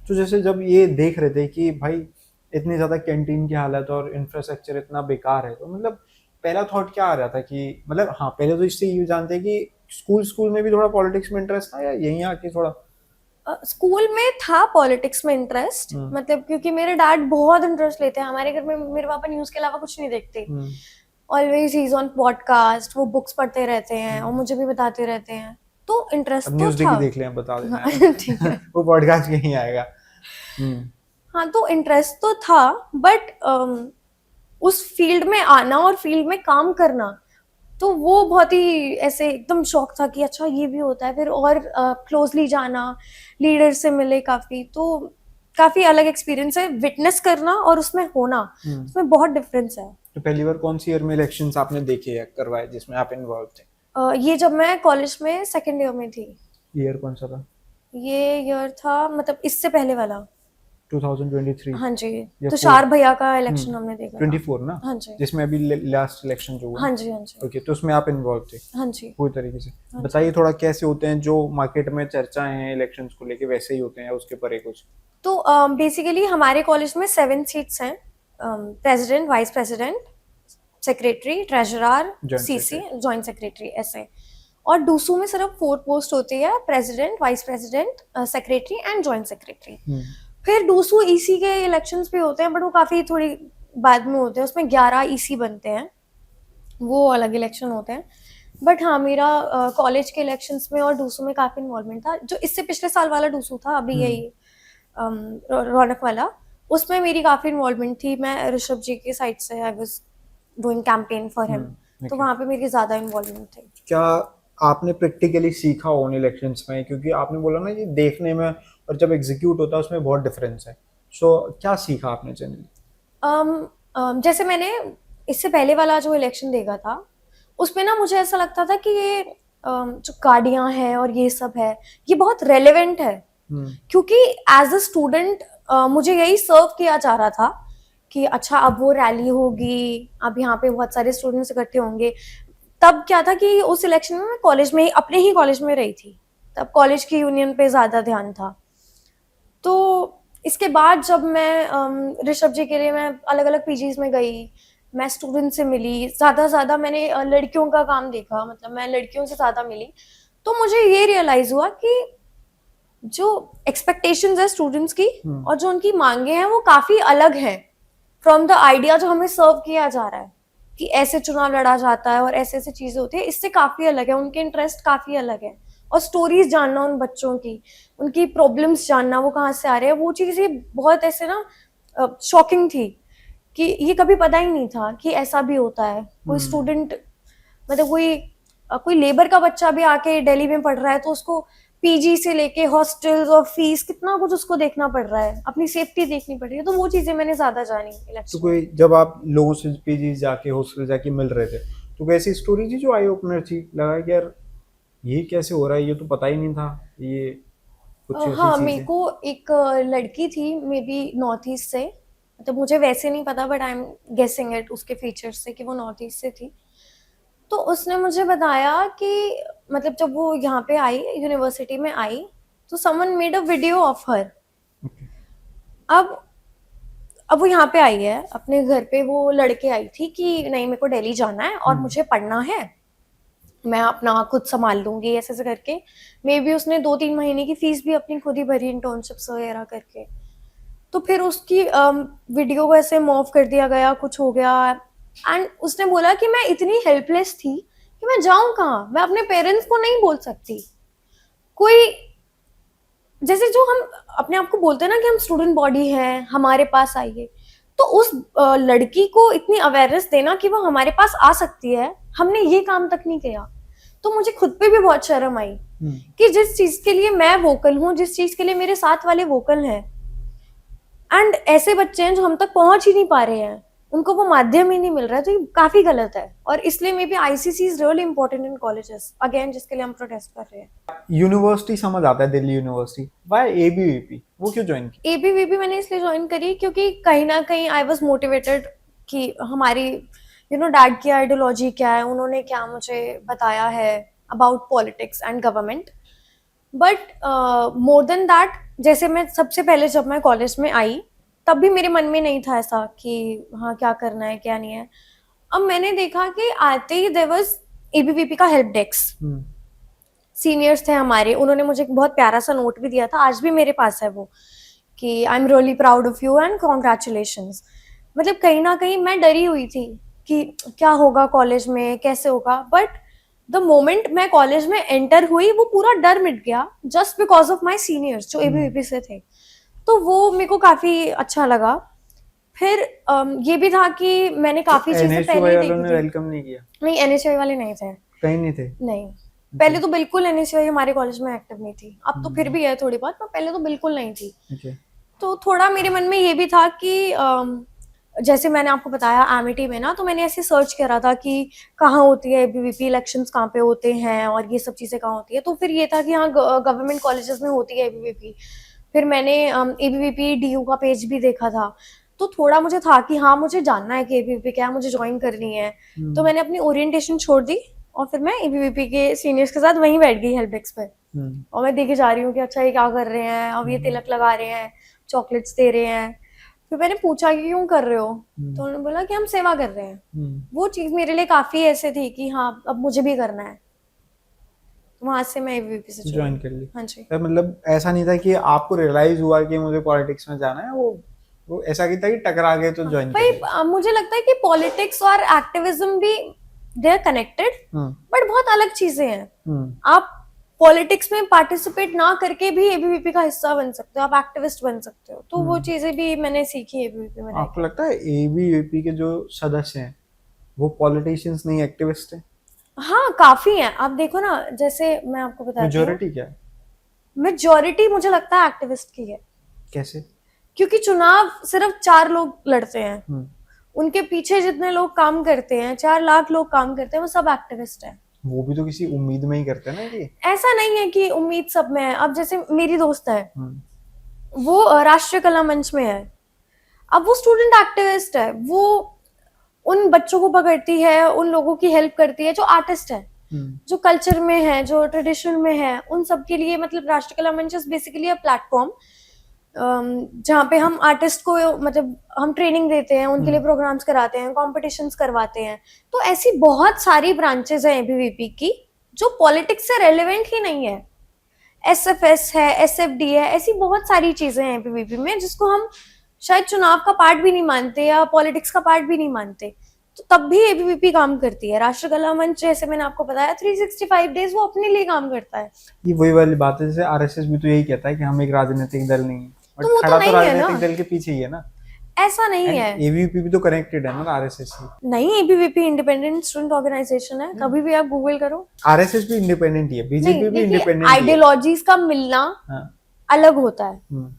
तो जैसे जब ये देख रहे थे कि भाई इतनी ज्यादा कैंटीन की हालत और इंफ्रास्ट्रक्चर इतना बेकार है, तो मतलब पहला थॉट क्या आ रहा था कि मतलब हाँ, पहले तो इससे ये जानते हैं कि स्कूल में भी थोड़ा पॉलिटिक्स में इंटरेस्ट था या यहीं आके थोड़ा? स्कूल में था पॉलिटिक्स में इंटरेस्ट, मतलब क्योंकि मेरे डैड बहुत इंटरेस्ट लेते हैं। हमारे घर में मेरे पापा न्यूज के अलावा कुछ नहीं देखते। Always he is on podcast, वो बुक्स पढ़ते रहते हैं और मुझे भी बताते रहते हैं। तो इंटरेस्ट तो न्यूज़ था। देख लें, बता देना हाँ, ठीक है। वो पॉडकास्ट यहीं आएगा। हाँ, तो इंटरेस्ट तो था, बट उस फील्ड में आना और फील्ड में काम करना, तो वो बहुत ही ऐसे एकदम शौक था कि अच्छा ये भी होता है। फिर और क्लोजली जाना, लीडर से मिले काफी, तो काफी अलग एक्सपीरियंस है। विटनेस करना और उसमें होना, उसमें बहुत डिफरेंस है। तो पहली बार कौन सी ईयर में इलेक्शंस आपने देखे या करवाए जिसमें आप इन्वॉल्व थे? ये जब मैं कॉलेज में सेकेंड ईयर में थी। ईयर कौन सा था? ये ईयर था मतलब इससे पहले वाला 2023। हाँ जी, या तुषार भैया का इलेक्शन हमने देखा था। 24 ना? हाँ जी, जिसमें अभी लास्ट इलेक्शन जो हुआ। हाँ जी, हाँ जी। ओके, तो उसमें आप इन्वॉल्व थे हाँ जी। पूरी तरीके से। बताइए थोड़ा कैसे होते हैं, जो मार्केट में चर्चा है इलेक्शंस को लेके वैसे ही होते हैं या उसके परे कुछ? तो बेसिकली हमारे कॉलेज में 7 सीट्स हैं, president, vice president, secretary, treasurer, CC, joint secretary, ऐसे। और डूसू में सिर्फ 4 पोस्ट होती है, president, vice president, secretary and joint secretary. फिर डूसू ईसी के इलेक्शंस भी होते हैं, बट वो काफी थोड़ी बाद में होते हैं। उसमें 11 ईसी बनते हैं, वो अलग इलेक्शन होते हैं। बट हाँ, मेरा कॉलेज के इलेक्शंस में और डूसू में काफी इन्वॉल्वमेंट था। जो इससे पिछले साल वाला डूसू था, अभी यही रौनक वाला, उसमें मेरी काफी इन्वॉल्वमेंट थी। मैं ऋषभ जी की साइड से I was doing campaign for him, तो वहाँ पे मेरी ज्यादा इन्वॉल्वमेंट थी। क्या आपने प्रैक्टिकली सीखा उन इलेक्शंस में? क्योंकि आपने बोला ना ये देखने में और जब एग्जीक्यूट होता है उसमें बहुत डिफरेंस है। सो क्या सीखा आपने जनरली? जैसे मैंने इससे पहले वाला जो इलेक्शन देखा था, उसमें ना मुझे ऐसा लगता था कि ये जो गाड़ियां हैं और ये सब है, ये बहुत रेलेवेंट है। क्योंकि एज अ स्टूडेंट मुझे यही सर्व किया जा रहा था कि अच्छा, अब वो रैली होगी, अब यहाँ पे बहुत सारे स्टूडेंट्स इकट्ठे होंगे। तब क्या था कि उस इलेक्शन में मैं कॉलेज में ही, अपने ही कॉलेज में रही थी, तब कॉलेज की यूनियन पे ज्यादा ध्यान था। तो इसके बाद जब मैं ऋषभ जी के लिए मैं अलग अलग पीजीज में गई, मैं स्टूडेंट से मिली, ज्यादा मैंने लड़कियों का काम देखा, मतलब मैं लड़कियों से ज्यादा मिली। तो मुझे ये रियलाइज हुआ कि जो एक्सपेक्टेशंस है स्टूडेंट्स की और जो उनकी मांगे हैं वो काफी अलग हैं फ्रॉम द आइडिया जो हमें सर्व किया जा रहा है कि ऐसे चुनाव लड़ा जाता है और ऐसे ऐसे चीजें होती है। इससे काफी अलग है, उनके इंटरेस्ट काफी अलग है। और स्टोरीज जानना उन बच्चों की, उनकी प्रॉब्लम्स जानना, वो कहाँ से आ रहे हैं, वो चीजें बहुत ऐसे ना शॉकिंग थी कि ये कभी पता ही नहीं था कि ऐसा भी होता है। कोई स्टूडेंट, मतलब कोई लेबर का बच्चा भी आके दिल्ली में पढ़ रहा है तो उसको पीजी से लेके हॉस्टल्स और फीस कितना कुछ उसको देखना पड़ रहा है, अपनी सेफ्टी देखनी पड़ रही है, तो वो चीजें मैंने ज्यादा जानी तो इलेक्शन। कोई जब आप लोगों से पीजी जाके हॉस्टल जाके मिल रहे थे तो कोई ऐसी स्टोरी थी जो आई ओपनर थी, लगा कि यार ये कैसे हो रहा है, ये तो पता ही नहीं था, ये कुछ ऐसी हाँ, मेरे चीजें? को एक लड़की थी मे बी नॉर्थ ईस्ट से, मतलब मुझे वैसे नहीं पता but I am guessing it उसके फीचर्स से कि वो नॉर्थ ईस्ट से थी। तो उसने मुझे बताया कि मतलब जब वो यहाँ पे आई यूनिवर्सिटी में आई तो someone made a video of her. Okay. अब वो यहाँ पे आई है अपने घर पे, वो लड़के आई थी कि नहीं मेरे को दिल्ली जाना है और मुझे पढ़ना है, मैं अपना खुद संभाल लूंगी ऐसे ऐसे करके। मे बी उसने 2-3 महीने की फीस भी अपनी खुद ही भरी इंटर्नशिप्स वगैरह करके। तो फिर उसकी वीडियो को ऐसे मॉफ कर दिया गया, कुछ हो गया एंड उसने बोला कि मैं इतनी हेल्पलेस थी कि मैं जाऊं कहाँ, मैं अपने पेरेंट्स को नहीं बोल सकती। कोई जैसे जो हम अपने आप को बोलते हैं ना कि हम स्टूडेंट बॉडी है, हमारे पास आइए, तो उस लड़की को इतनी अवेयरनेस देना कि वो हमारे पास आ सकती है, हमने ये काम तक नहीं किया। तो मुझे खुद पे भी बहुत शर्म आई कि जिस चीज के लिए मैं वोकल हूँ, जिस चीज के लिए मेरे साथ वाले वोकल हैं, एंड ऐसे बच्चे हैं जो हम तक पहुंच ही नहीं पा रहे हैं, उनको वो माध्यम ही नहीं मिल रहा है, तो ये काफी गलत है। और इसलिए may be ICC is really important in colleges again, जिसके लिए हम प्रोटेस्ट कर रहे हैं। यूनिवर्सिटी समझ आता है, दिल्ली यूनिवर्सिटी, वाई एबीवीपी, वो क्यों ज्वाइन की? एबीवीपी मैंने इसलिए ज्वाइन करी क्योंकि कहीं ना कहीं आई वाज मोटिवेटेड कि हमारी डैड की आइडियोलॉजी क्या है, उन्होंने क्या मुझे बताया है about politics and government. But more than that, जैसे मैं सबसे पहले जब मैं कॉलेज में आई तब भी मेरे मन में नहीं था ऐसा कि हाँ क्या करना है क्या नहीं है। अब मैंने देखा कि आते ही देयर वाज एबीवीपी का हेल्प डेस्क, सीनियर्स थे हमारे, उन्होंने मुझे एक बहुत प्यारा सा नोट भी दिया था, आज भी मेरे पास है वो, कि I am really proud of you and congratulations. मतलब कहीं ना कहीं मैं डरी हुई थी कि क्या होगा कॉलेज में, कैसे होगा, बट द मोमेंट मैं कॉलेज में एंटर हुई वो पूरा डर मिट गया just because of my seniors जो एबीवीपी से थे। तो वो मेरे को काफी अच्छा लगा। फिर ये भी था कि मैंने काफी चीजें एनएसयूआई पहले वालों देखी ने थी। वेलकम नहीं किया? नहीं, एनएसयूआई वाले नहीं थे, कहीं नहीं थे? नहीं। पहले तो बिल्कुल एनएसयूआई हमारे कॉलेज में एक्टिव नहीं थी, अब तो फिर भी है थोड़ी बहुत, पर पहले तो बिल्कुल नहीं थी। Okay. तो थोड़ा मेरे मन में ये भी था कि जैसे मैंने आपको बताया एमिटी में ना, तो मैंने ऐसे सर्च करा था कि कहाँ होती है एबीवीपी, इलेक्शंस कहाँ पे होते हैं और ये सब चीज़ें कहाँ होती है। तो फिर ये था कि हाँ गवर्नमेंट कॉलेजेस में होती है एबीवीपी। फिर मैंने एबीवीपी डीयू का पेज भी देखा था, तो थोड़ा मुझे था कि हाँ मुझे जानना है कि एबीवीपी क्या है, मुझे ज्वाइन करनी है। तो मैंने अपनी ओरिएंटेशन छोड़ दी और फिर मैं एबीवीपी के सीनियर्स के साथ वहीं बैठ गई हेल्प डेस्क पे, और मैं देखे जा रही हूँ कि अच्छा ये क्या कर रहे हैं, अब ये तिलक लगा रहे हैं, चॉकलेट्स दे रहे हैं। फिर मैंने पूछा कि क्यों कर रहे हो, तो उन्होंने बोला कि हम सेवा कर रहे हैं। वो चीज मेरे लिए काफी ऐसे थी कि हाँ अब मुझे भी करना है, तो वहां से मैं एबीवीपी से ज्वाइन कर ली? हाँ जी। तो मतलब ऐसा नहीं था कि आपको रियलाइज हुआ कि मुझे पॉलिटिक्स में जाना है, वो ऐसा नहीं था कि टकरा गए तो ज्वाइन कर भाई लिया? मुझे लगता है कि पॉलिटिक्स और एक्टिविज्म भी दे आर कनेक्टेड, बट बहुत अलग चीजें हैं। आप पॉलिटिक्स में पार्टिसिपेट ना करके भी एबीवीपी का हिस्सा बन सकते हो, आप एक्टिविस्ट बन सकते हो। तो वो चीजें भी मैंने सीखी एबीवीपी में। आपको लगता है एबीवीपी के जो सदस्य हैं वो पॉलिटिशियंस नहीं, एक्टिविस्ट हैं? हाँ काफी हैं। आप देखो ना, जैसे मैं आपको बताती हूँ, मेजॉरिटी क्या है? मेजॉरिटी मुझे लगता है एक्टिविस्ट की है। कैसे? क्योंकि चुनाव सिर्फ 4 लोग लड़ते हैं, उनके पीछे जितने लोग काम करते हैं, 4 लाख लोग काम करते हैं, वो सब एक्टिविस्ट हैं। वो भी तो किसी उम्मीद में ही करते हैं ना कि ऐसा नहीं है कि उम्मीद सब में है। अब जैसे मेरी दोस्त है, वो राष्ट्रीय कला मंच में है, अब वो स्टूडेंट एक्टिविस्ट है, वो उन बच्चों को पकड़ती है, उन लोगों की हेल्प करती है जो आर्टिस्ट है, जो कल्चर में है, जो ट्रेडिशन में है, उन सब के लिए। मतलब राष्ट्रीय कला मंच इज बेसिकली अ प्लेटफॉर्म जहाँ पे हम आर्टिस्ट को मतलब हम ट्रेनिंग देते हैं, उनके लिए प्रोग्राम्स कराते हैं, कॉम्पिटिशन्स करवाते हैं। तो ऐसी बहुत सारी ब्रांचेस हैं एबीवीपी की जो पॉलिटिक्स से रेलेवेंट ही नहीं है। एसएफएस है, एसएफडी है, ऐसी बहुत सारी चीजें हैं एबीवीपी में जिसको हम शायद चुनाव का पार्ट भी नहीं मानते या पॉलिटिक्स का पार्ट भी नहीं मानते। तो तब भी एबीवीपी काम करती है। राष्ट्रीय कला मंच जैसे मैंने आपको बताया 365 डेज वो अपने लिए काम करता है। ये वही वाली बात है, जैसे आरएसएस भी तो यही कहता है कि हम एक राजनीतिक दल नहीं है, तो वो तो खड़ा नहीं तो है राजनीतिक ना। दल के पीछे ही है ना। ऐसा नहीं है। एबीवीपी भी तो कनेक्टेड है ना आरएसएस से। नहीं, एबीवीपी इंडिपेंडेंट स्टूडेंट ऑर्गेनाइजेशन है, कभी भी आप गूगल करो। आरएसएस भी इंडिपेंडेंट ही है, बीजेपी नहीं, भी देखिए इंडिपेंडेंट ही है। आइडियोलॉजीज का मिलना हाँ। अलग होता है हम्म।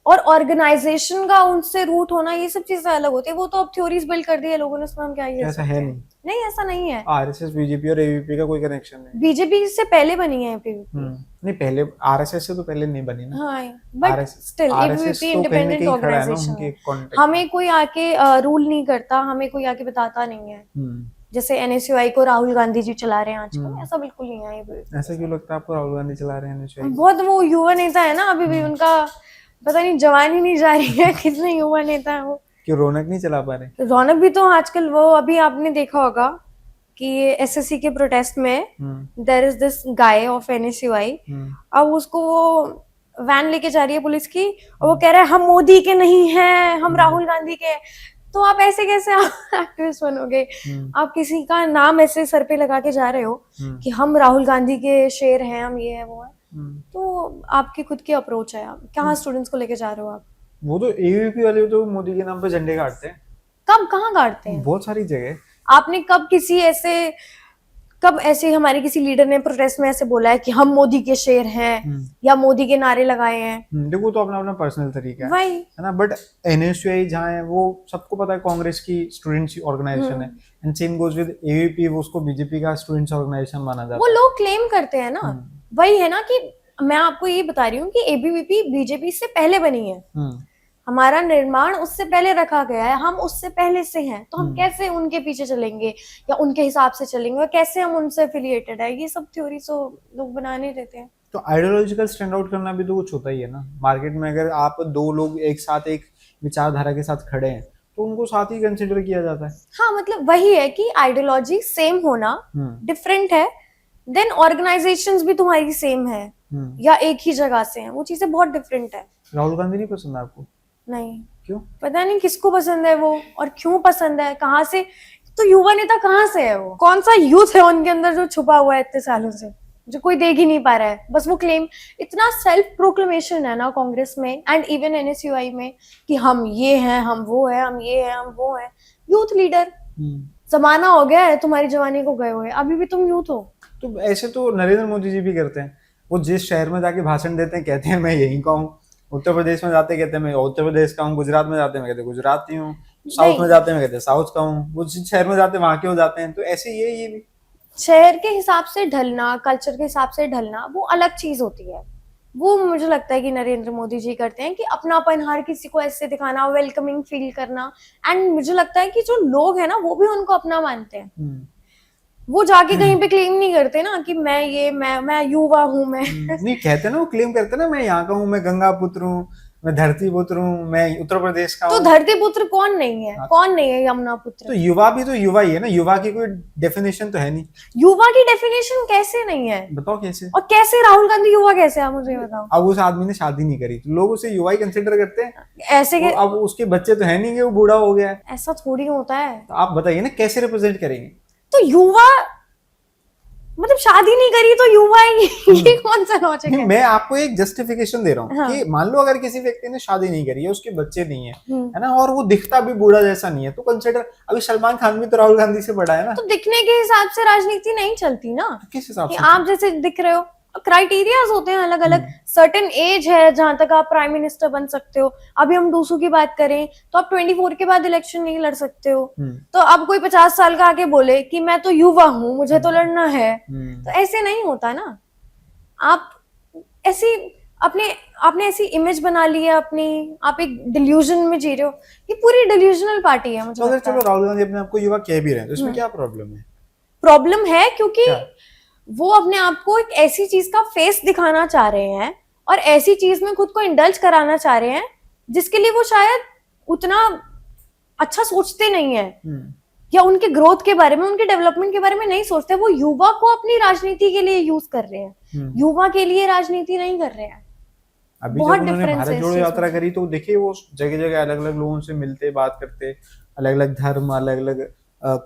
और ऑर्गेनाइजेशन का उनसे रूट होना, ये सब चीजें अलग होती है। वो तो अब थ्योरीज बिल्ड कर दी है लोगों ने, उसमें हम क्या ही कर ऐसा सकते है हैं। नहीं। नहीं, ऐसा नहीं है। आरएसएस बीजेपी और एबीवीपी का कोई कनेक्शन नहीं। बीजेपी से पहले बनी है एबीवीपी। नहीं, पहले आरएसएस से तो पहले नहीं बनी ना। हाँ, बट स्टिल आरएसएस एबीवीपी तो कहीं ना इंडिपेंडेंट कहीं खड़ा है ना ऑर्गेनाइजेशन उनके है। कॉन्टेक्ट। हमें कोई आके रूल नहीं करता, हमें कोई आके बताता नहीं है। जैसे एनएसयूआई को राहुल गांधी जी चला रहे हैं आजकल, ऐसा बिल्कुल नहीं है। ABVP ऐसा क्यों लगता है आपको राहुल गांधी चला रहे हैं एनएसयूआई? बहुत वो युवा नेता है ना, अभी भी उनका पता नहीं जवानी नहीं जा रही है। कितने युवा नेता है वो। क्यों रौनक नहीं चला पा रहे? रौनक भी तो आजकल, वो अभी आपने देखा होगा कि एसएससी के प्रोटेस्ट में there is this guy of NSUI, अब उसको वो वैन लेके जा रही है पुलिस की और वो कह रहा है हम मोदी के नहीं हैं, हम राहुल गांधी के। तो आप ऐसे कैसे एक्टिविस्ट बनोगे? आप किसी का नाम ऐसे सर पे लगा के जा रहे हो कि हम राहुल गांधी के शेर हैं, हम ये है वो है। तो आपकी खुद की अप्रोच है, आप कहाँ स्टूडेंट्स को लेके जा रहे हो आप? वो तो एबीवीपी वाले तो मोदी के नाम पे झंडे गाड़ते हैं। कब, कहाँ गाड़ते हैं? बहुत सारी जगह। आपने कब ऐसे हमारे किसी लीडर ने प्रोटेस्ट में ऐसे बोला है कि हम मोदी के शेर हैं या मोदी के नारे लगाए हैं? देखो, तो अपना अपना पर्सनल तरीका है, वही है ना। बट एनएसयूआई जहाँ है वो सबको पता है कांग्रेस की स्टूडेंट्स ऑर्गेनाइजेशन है, and same goes with ABVP, वो उसको बीजेपी का स्टूडेंट्स ऑर्गेनाइजेशन माना जाता है। वो लोग क्लेम करते हैं ना, वही है ना कि मैं आपको ये बता रही हूँ कि एबीवीपी बीजेपी से पहले बनी है। हमारा निर्माण उससे पहले रखा गया है, हम उससे पहले से हैं, तो हम कैसे उनके पीछे चलेंगे या उनके हिसाब से चलेंगे, और कैसे हम उनसे एफिलिएटेड है? ये सब थ्योरी तो लोग बना नहीं देते हैं। तो आइडियोलॉजिकल स्टैंड आउट करना भी तो कुछ होता ही है ना। मार्केट में अगर आप दो लोग एक साथ एक विचारधारा के साथ खड़े हैं तो उनको साथ ही कंसिडर किया जाता है। हाँ, मतलब वही है कि आइडियोलॉजी सेम होना डिफरेंट है, देन ऑर्गेनाइजेशंस भी तुम्हारी सेम है या एक ही जगह से हैं, वो चीजें बहुत डिफरेंट है। राहुल गांधी नहीं पसंद आपको? नहीं। क्यों? पता नहीं किसको पसंद है वो और क्यों पसंद है, कहाँ से, तो युवा नेता कहाँ से है वो? कौन सा यूथ है उनके अंदर जो छुपा हुआ है इतने सालों से, जो कोई देख ही नहीं पा रहा है? बस वो क्लेम, इतना सेल्फ प्रोक्लेमेशन है ना कांग्रेस में एंड इवन एनएसयूआई में कि हम ये हैं, हम वो है, हम ये हैं, हम वो हैं। यूथ लीडर, जमाना हो गया है तुम्हारी जवानी को गए हुए, अभी भी तुम यूथ हो। तो ऐसे तो नरेंद्र मोदी जी भी करते हैं। वो जिस शहर में जाके भाषण देते हैं कहते हैं मैं यहीं का हूँ, उत्तर प्रदेश में जाते कहते हैं मैं उत्तर प्रदेश का हूँ, गुजरात में जाते हैं मैं कहते गुजराती हूँ, साउथ में जाते हैं मैं कहते साउथ का हूँ, वो जिस शहर में जाते हैं वहां के हो जाते हैं। तो ऐसे ये भी शहर के हिसाब से ढलना, कल्चर के हिसाब से ढलना, वो अलग चीज होती है। वो मुझे लगता है कि नरेंद्र मोदी जी करते हैं कि अपनापन हर किसी को ऐसे दिखाना, वेलकमिंग फील करना, एंड मुझे लगता है कि जो लोग हैं ना वो भी उनको अपना मानते हैं। वो जाके कहीं पे क्लेम नहीं करते ना कि मैं ये मैं युवा हूँ, मैं नहीं कहते ना, वो क्लेम करते ना मैं यहाँ का हूँ, मैं गंगा पुत्र हूँ, मैं धरती पुत्र हूँ, मैं उत्तर प्रदेश का हूँ। तो धरती पुत्र कौन नहीं है? कौन नहीं है यमुना पुत्र? तो युवा भी तो युवा ही है ना, युवा की कोई डेफिनेशन तो है नहीं। युवा की डेफिनेशन कैसे नहीं है? बताओ कैसे? और कैसे राहुल गांधी युवा कैसे है, मुझे बताओ। अब उस आदमी ने शादी नहीं करी तो लोग उसे युवा ही कंसिडर करते हैं ऐसे के? अब उसके बच्चे तो है नहीं कि वो बूढ़ा हो गया है। ऐसा थोड़ी होता है। तो आप बताइए ना कैसे रिप्रेजेंट करेंगे? तो युवा मतलब शादी नहीं करी तो युवा ही ये कौन सा लॉजिक है? मैं आपको एक जस्टिफिकेशन दे रहा हूँ। हाँ। कि मान लो अगर किसी व्यक्ति ने शादी नहीं करी है, उसके बच्चे नहीं है, है ना, और वो दिखता भी बूढ़ा जैसा नहीं है, तो कंसिडर, अभी सलमान खान भी तो राहुल गांधी से बड़ा है ना। तो दिखने के हिसाब से राजनीति नहीं चलती ना। तो किस हिसाब से? आप जैसे दिख रहे हो, क्राइटेरियाज होते हैं अलग अलग। सर्टेन एज है जहां तक आप प्राइम मिनिस्टर बन सकते हो। अभी हम दूसरों की बात करें तो आप 24 के बाद इलेक्शन नहीं लड़ सकते हो। तो अब कोई 50 साल का आके बोले कि मैं तो युवा हूँ, मुझे तो लड़ना है, तो ऐसे नहीं होता ना। आप ऐसी आपने ऐसी इमेज बना ली है अपनी, आप एक डिल्यूजन में जी रहे हो। ये पूरी डिल्यूजनल पार्टी है मुझे लगता है। चलो राहुल गांधी अपने आपको युवा कह भी रहे हैं, तो इसमें क्या प्रॉब्लम है? प्रॉब्लम है क्योंकि वो अपने आप को एक ऐसी चीज का फेस दिखाना चाह रहे हैं और ऐसी चीज में खुद को इंडल्ज कराना चाह रहे हैं जिसके लिए वो शायद उतना अच्छा सोचते नहीं है, या उनके ग्रोथ के बारे में, उनके डेवलपमेंट के बारे में नहीं सोचते। वो युवा को अपनी राजनीति के लिए यूज कर रहे हैं, युवा के लिए राजनीति नहीं कर रहे हैं। अभी जब उन्होंने भारत जोड़ो यात्रा करी तो देखिए वो जगह जगह अलग अलग लोगों से मिलते, बात करते, अलग अलग धर्म, अलग अलग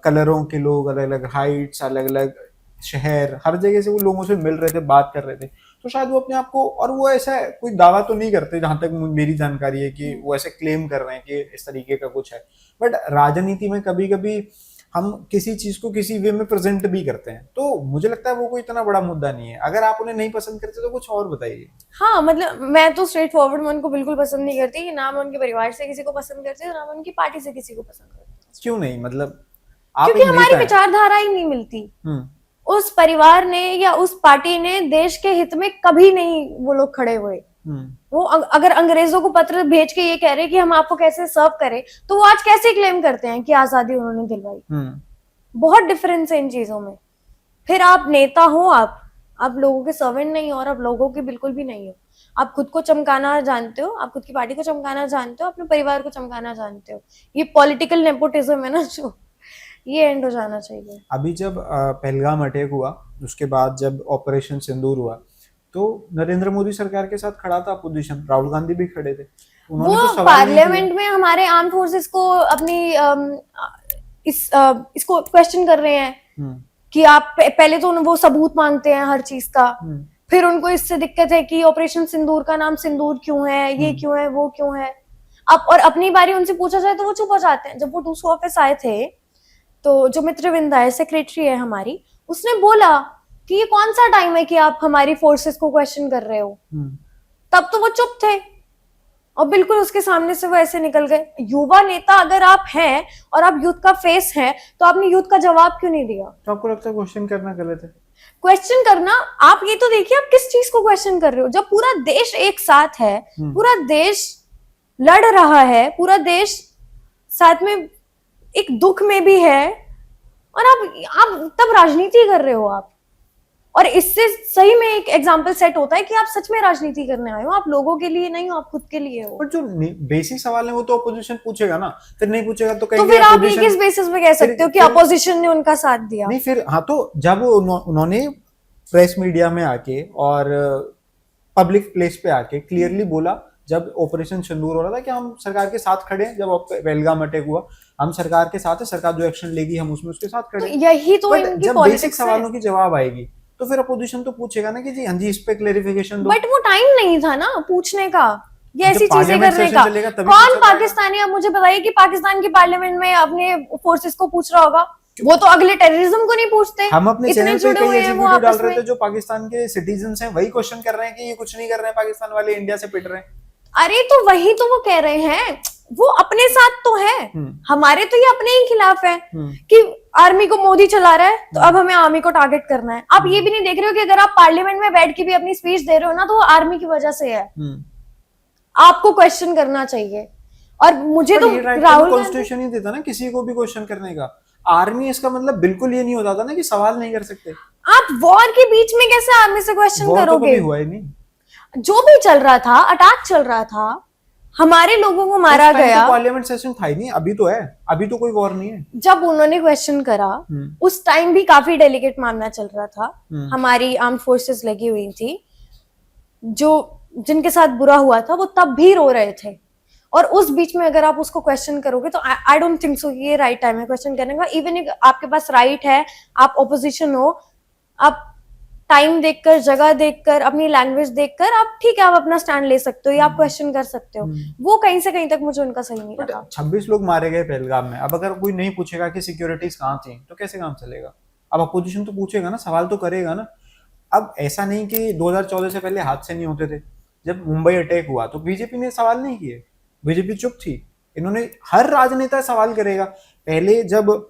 कलरों के लोग, अलग अलग हाइट्स, अलग अलग शहर, हर जगह से वो लोगों से मिल रहे थे, बात कर रहे थे। तो शायद वो अपने आप को, और वो ऐसा कोई दावा तो नहीं करते जहां तक मेरी जानकारी है कि वो ऐसे क्लेम कर रहे हैं कि इस तरीके का कुछ है, बट राजनीति में कभी कभी हम किसी चीज को किसी वे में प्रेजेंट भी करते हैं, तो मुझे लगता है वो कोई इतना बड़ा मुद्दा नहीं है। अगर आप उन्हें नहीं पसंद करते तो कुछ और बताइए। हाँ मतलब मैं तो स्ट्रेट फॉरवर्ड, मैं उनको बिल्कुल पसंद नहीं करती, ना मैं उनके परिवार से किसी को पसंद करती हूँ, ना मैं उनकी पार्टी से किसी को पसंद करती। क्यों नहीं, मतलब आप क्योंकि एक हमारी नेता हैं। विचारधारा ही नहीं मिलती। हम्म उस परिवार ने या उस पार्टी ने देश के हित में कभी नहीं वो लोग खड़े हुए। वो अगर अंग्रेजों को पत्र भेज के ये कह रहे कि हम आपको कैसे सर्व करें, तो वो आज कैसे क्लेम करते हैं कि आजादी उन्होंने दिलवाई। बहुत डिफरेंस है इन चीजों में। फिर आप नेता हो, आप लोगों के सर्वेंट नहीं हो, और आप लोगों के बिल्कुल भी नहीं हो। आप खुद को चमकाना जानते हो, आप खुद की पार्टी को चमकाना जानते हो, अपने परिवार को चमकाना जानते हो। ये पॉलिटिकल नेपोटिज्म है ना, जो ये एंड हो जाना चाहिए। अभी जब पहलगाम अटैक हुआ, उसके बाद जब ऑपरेशन सिंदूर हुआ, तो नरेंद्र मोदी सरकार के साथ खड़ा था अपोजिशन, राहुल गांधी भी खड़े थे। उन्होंने वो तो सवाल नहीं पार्लियामेंट में हमारे आर्म फोर्सेस को अपनी इसको क्वेश्चन कर रहे हैं कि आप पहले तो वो सबूत मांगते हैं हर चीज का, फिर उनको इससे दिक्कत है कि ऑपरेशन सिंदूर का नाम सिंदूर क्यों है, ये क्यों है, वो क्यों है। अब और अपनी बारी उनसे पूछा जाए तो वो चुप हो जाते हैं। जब वो दूसरे ऑफिस आए थे, तो जो मित्रविंदा है, सेक्रेटरी है हमारी, उसने बोला कि ये कौन सा टाइम है कि आप हमारी फोर्सेस को क्वेश्चन कर रहे हो। तब तो वो चुप थे, और बिल्कुल उसके सामने से वो ऐसे निकल गए। युवा नेता अगर आप हैं और आप यूथ का फेस हैं, तो आपने यूथ का जवाब क्यों नहीं दिया? तो आपको लगता है क्वेश्चन करना गलत है? क्वेश्चन करना, आप ये तो देखिए आप किस चीज को क्वेश्चन कर रहे हो। जब पूरा देश एक साथ है, पूरा देश लड़ रहा है, पूरा देश साथ में एक दुख में भी है, और आप तब राजनीति कर रहे हो आप। और इससे सही में एक एग्जांपल सेट होता है कि आप सच में राजनीति करने आए हो, आप लोगों के लिए नहीं हो, आप खुद के लिए हो। पर जो बेसिक सवाल है वो तो अपोजिशन पूछेगा ना, फिर नहीं पूछेगा तो तो कहेंगे फिर आप ये किस बेसिस पे कह सकते हो कि अपोजिशन ने उनका साथ दिया? नहीं, फिर हाँ, तो जब उन्होंने प्रेस मीडिया में आके और पब्लिक प्लेस पे आके क्लियरली बोला, जब ऑपरेशन सिंदूर हो रहा था, कि हम सरकार के साथ खड़े हैं। जब पहलगाम अटैक हुआ, हम सरकार के साथ है, सरकार जो एक्शन लेगी हम उसमें उसके साथ खड़े हैं। तो यही तो But इनकी जब पॉलिटिक्स बेसिक सवालों की जवाब आएगी तो फिर अपोजिशन तो पूछेगा ना कि जी हाँ जी इस पे क्लेरिफिकेशन दो। बट वो टाइम नहीं था ना पूछने का, ये ऐसी चीजें पार्लियामेंट करने सेशन का। चलेगा तभी कौन पूछा जाएगा। पाकिस्तानी, आप मुझे बताइए कि पाकिस्तान की पार्लियामेंट में अपने फोर्सेस को पूछ रहा होगा? वो तो अगले टेररिज्म को नहीं पूछते। हम अपने चैनल पे जुड़े कई हुए ऐसी हैं वो वीडियो डाल आपस रहे थे में। जो पाकिस्तान के सिटीजन्स हैं, वही क्वेश्चन कर रहे हैं कि ये कुछ नहीं कर रहे हैं, पाकिस्तान वाले इंडिया से पिट रहे हैं। अरे तो वही तो वो कह रहे हैं, वो अपने साथ तो है, हमारे तो ये अपने ही खिलाफ है कि आर्मी को मोदी चला रहा है, तो अब हमें आर्मी को टारगेट करना है। आप ये भी नहीं देख रहे हो कि अगर आप पार्लियामेंट में बैठ के भी अपनी स्पीच दे रहे हो ना, तो वो आर्मी की वजह से है। आपको क्वेश्चन करना चाहिए। और मुझे तो राहुल कॉन्स्टिट्यूशन ही देता ना किसी को भी क्वेश्चन करने का। आर्मी इसका मतलब बिल्कुल ये नहीं होता था ना कि सवाल नहीं कर सकते। आप वॉर के बीच में कैसे आर्मी से क्वेश्चन वॉर तो करोगे? कभी हुआ ही नहीं। जो भी चल रहा था, अटैक चल रहा था, हमारे लोगों को मारा गया। पार्लियामेंट सेशन था ही नहीं, अभी तो है, अभी तो कोई वॉर नहीं है। जब उन्होंने क्वेश्चन करा, उस टाइम भी काफी डेलिकेट मामला चल रहा था, हमारी आर्म फोर्सेस लगी हुई थी, जो जिनके साथ बुरा हुआ था वो तब भी रो रहे थे। और उस बीच में अगर आप उसको क्वेश्चन करोगे तो आई डोंट थिंक सो ये राइट टाइम है क्वेश्चन करने का। इवन आपके पास राइट है, आप ऑपोजिशन हो, आप टाइम देखकर, जगह देखकर, अपनी लैंग्वेज देखकर आप ठीक है, आप अपना स्टैंड ले सकते हो या आप क्वेश्चन कर सकते हो। वो कहीं से कहीं तक मुझे उनका सही नहीं लगा। 26 लोग मारे गए पहलगाम में। अब अगर कोई नहीं पूछेगा कि सिक्योरिटीज कहाँ थी तो कैसे काम चलेगा? अब अपोजिशन तो पूछेगा ना, सवाल तो करेगा ना। अब ऐसा नहीं कि 2014 से पहले हादसे नहीं होते थे। जब मुंबई अटैक हुआ तो बीजेपी ने सवाल नहीं किए, बीजेपी चुप थी। इन्होंने, हर राजनेता सवाल करेगा। पहले जब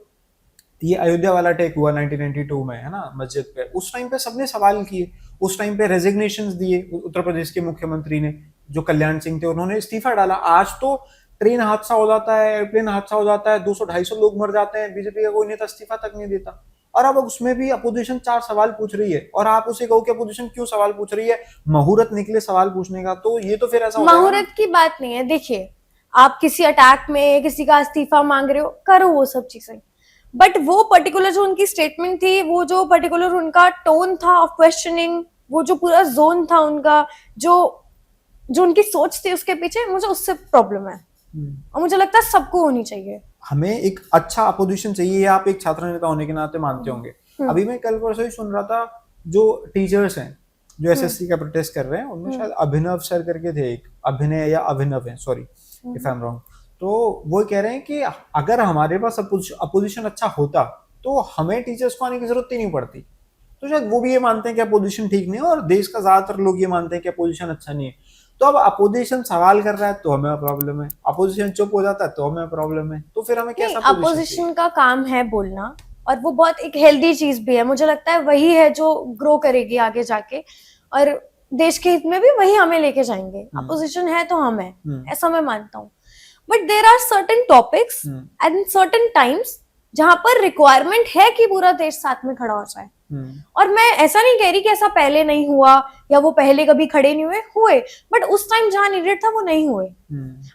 ये अयोध्या वाला अटैक हुआ 1992 में, है ना, मस्जिद पे, उस टाइम पे सबने सवाल किए। उस टाइम पे रेजिग्नेशंस दिए। उत्तर प्रदेश के मुख्यमंत्री ने, जो कल्याण सिंह थे, उन्होंने इस्तीफा डाला। आज तो ट्रेन हादसा हो जाता है, एयरप्लेन हादसा हो जाता है, 200-250 लोग मर जाते हैं, बीजेपी का कोई नेता इस्तीफा तक नहीं देता। और अब उसमें भी अपोजिशन 4 सवाल पूछ रही है, और आप उसे कहो कि अपोजिशन क्यों सवाल पूछ रही है? मुहूर्त निकले सवाल पूछने का, तो ये तो फिर ऐसा मुहूर्त की बात नहीं है। देखिए, आप किसी अटैक में किसी का इस्तीफा मांग रहे हो, करो वो सब चीजें, बट वो पर्टिकुलर जो उनकी स्टेटमेंट थी, वो जो पर्टिकुलर उनका टोन था ऑफ क्वेश्चनिंग, वो जो पूरा जोन था उनका, जो उनकी सोच थी उसके पीछे, मुझे उससे प्रॉब्लम है। और मुझे लगता है सबको होनी चाहिए। हमें एक अच्छा अपोजिशन चाहिए। आप एक छात्र नेता होने के नाते मानते होंगे। अभी मैं कल परसों ही सुन रहा था, जो टीचर्स हैं जो एसएससी का प्रोटेस्ट कर रहे हैं, उनमें शायद अभिनव सर करके थे, एक अभिनय या अभिनव है, sorry if I am wrong. तो वो कह रहे हैं कि अगर हमारे पास अपोजिशन अच्छा होता तो हमें टीचर्स को आने की जरूरत ही नहीं पड़ती। तो शायद वो भी ये मानते हैं कि अपोजिशन ठीक नहीं है, और देश का ज्यादातर लोग ये मानते हैं कि अपोजिशन अच्छा नहीं है। तो अब अपोजिशन सवाल कर रहा है तो हमें प्रॉब्लम है, अपोजिशन चुप हो जाता है तो हमें प्रॉब्लम है। तो फिर हमें कैसा अपोजिशन का काम है बोलना, और वो बहुत एक हेल्दी चीज भी है। मुझे लगता है वही है जो ग्रो करेगी आगे जाके, और देश के हित में भी वही हमें लेके जाएंगे। अपोजिशन है तो हम है, ऐसा मैं मानता हूँ। But there are certain topics and certain times जहां पर रिक्वायरमेंट है कि पूरा देश साथ में खड़ा हो जाए। और मैं ऐसा नहीं कह रही कि ऐसा पहले नहीं हुआ या वो पहले कभी खड़े नहीं हुए, बट उस टाइम जहां नीडेड था वो नहीं हुए।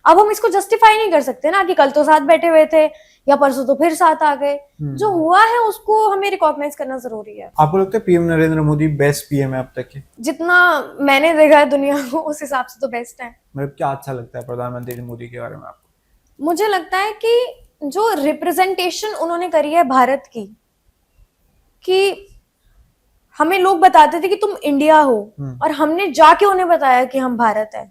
अब हम इसको जस्टिफाई नहीं कर सकते ना कि कल तो साथ बैठे हुए थे या परसों तो फिर साथ आ गए। जो हुआ है उसको हमें रिकॉग्नाइज करना जरूरी है। आपको लगता है PM Narendra Modi best PM है अब तक के? जितना मैंने देखा है दुनिया को, उस हिसाब से तो बेस्ट है। मतलब क्या अच्छा लगता है प्रधानमंत्री मोदी के बारे में आपको? मुझे लगता है कि जो रिप्रेजेंटेशन उन्होंने करी है भारत की, कि हमें लोग बताते थे कि तुम इंडिया हो, और हमने जाके उन्हें बताया कि हम भारत है।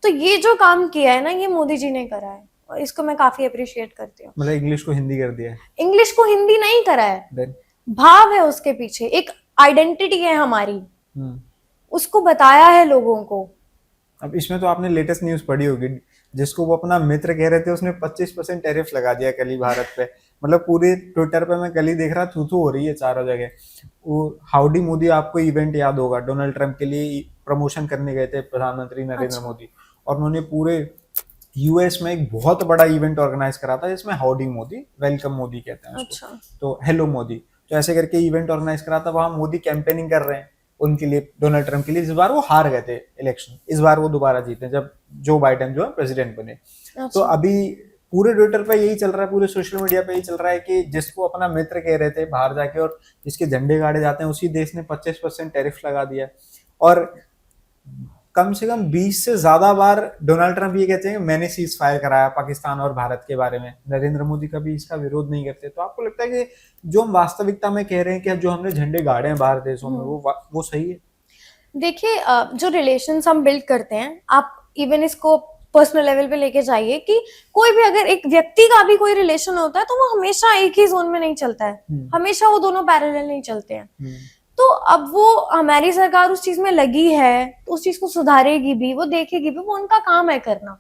तो ये जो काम किया है ना, ये मोदी जी ने करा है, और इसको मैं काफी अप्रिशिएट करती हूँ। मतलब इंग्लिश को हिंदी कर दिया है? इंग्लिश को हिंदी नहीं करा है, भाव है उसके पीछे, एक आइडेंटिटी है हमारी, उसको बताया है लोगों को। अब इसमें तो आपने लेटेस्ट न्यूज पढ़ी होगी, जिसको वो अपना मित्र कह रहे थे उसने 25% टैरिफ लगा दिया कल ही भारत पे। मतलब पूरे ट्विटर पे मैं कल ही देख रहा, थू हो रही है चारों जगह। वो हाउडी मोदी, आपको इवेंट याद होगा, डोनाल्ड ट्रंप के लिए प्रमोशन करने गए थे प्रधानमंत्री नरेंद्र मोदी, और उन्होंने पूरे यूएस में एक बहुत बड़ा इवेंट ऑर्गेनाइज करा था जिसमें हाउडी मोदी, वेलकम मोदी कहते हैं उसको, तो हेलो मोदी, तो ऐसे करके इवेंट ऑर्गेनाइज करा था। वहां मोदी कैंपेनिंग कर रहे हैं उनके लिए, डोनाल्ड ट्रंप के लिए। इस बार वो हार गए थे इलेक्शन, इस बार वो दोबारा जीते जब जो बाइडेन जो है प्रेसिडेंट बने। तो अभी पूरे ट्विटर पे यही चल रहा है, पूरे सोशल मीडिया पे यही चल रहा है कि जिसको अपना मित्र कह रहे थे बाहर जाके और जिसके झंडे गाड़े जाते हैं, उसी देश ने 25% टैरिफ लगा दिया। और कम से कम 20 से ज्यादा बार डोनाल्ड ट्रंप ये कहते हैं मैंने सीज फायर कराया पाकिस्तान और भारत के बारे में, नरेंद्र मोदी कभी इसका विरोध नहीं करते। तो आपको लगता है कि जो हम वास्तविकता में कह रहे हैं कि जो हमने झंडे गाड़े हैं बाहर देशों में, वो सही है? देखिए, जो रिलेशंस हम बिल्ड करते हैं, आप इवन इसको पर्सनल लेवल पे लेके जाइए कि कोई भी अगर एक व्यक्ति का भी कोई रिलेशन होता है तो वो हमेशा एक ही जोन में नहीं चलता है, हमेशा वो दोनों पैरेलल नहीं चलते हैं। तो अब वो हमारी सरकार उस चीज में लगी है तो उस चीज को सुधारेगी भी, वो देखेगी भी, वो उनका काम है करना।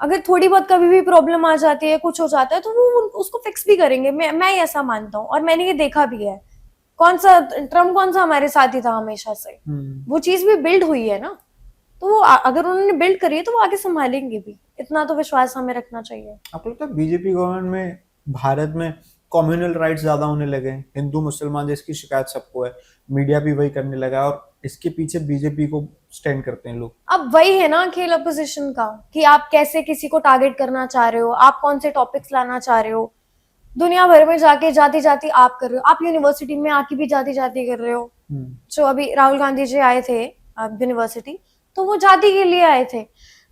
अगर थोड़ी बहुत कभी भी प्रॉब्लम आ जाती है, कुछ हो जाता है, तो वो उसको फिक्स भी करेंगे। मैं ऐसा मानता हूँ, और मैंने ये देखा भी है। ट्रम्प कौन सा हमारे साथ ही था हमेशा से, वो चीज भी बिल्ड हुई है ना, तो वो अगर उन्होंने बिल्ड करी है तो वो आगे संभालेंगे भी, इतना तो विश्वास हमें रखना चाहिए। आपको लगता है बीजेपी गवर्नमेंट में भारत में कम्युनल राइट्स ज्यादा होने लगे, हिंदू मुसलमान जिसकी शिकायत सबको है, मीडिया भी वही करने लगा, और इसके पीछे बीजेपी को स्टैंड करते हैं लोग? अब वही है ना खेल अपोजिशन का, कि आप कैसे किसी को टारगेट करना चाह रहे हो, आप कौन से टॉपिक्स लाना चाह रहे हो। दुनिया भर में जाके जाति जाति आप कर रहे हो, आप यूनिवर्सिटी में आके भी जाति जाति कर रहे हो। जो अभी राहुल गांधी जी आए थे यूनिवर्सिटी, तो वो जाति के लिए आए थे।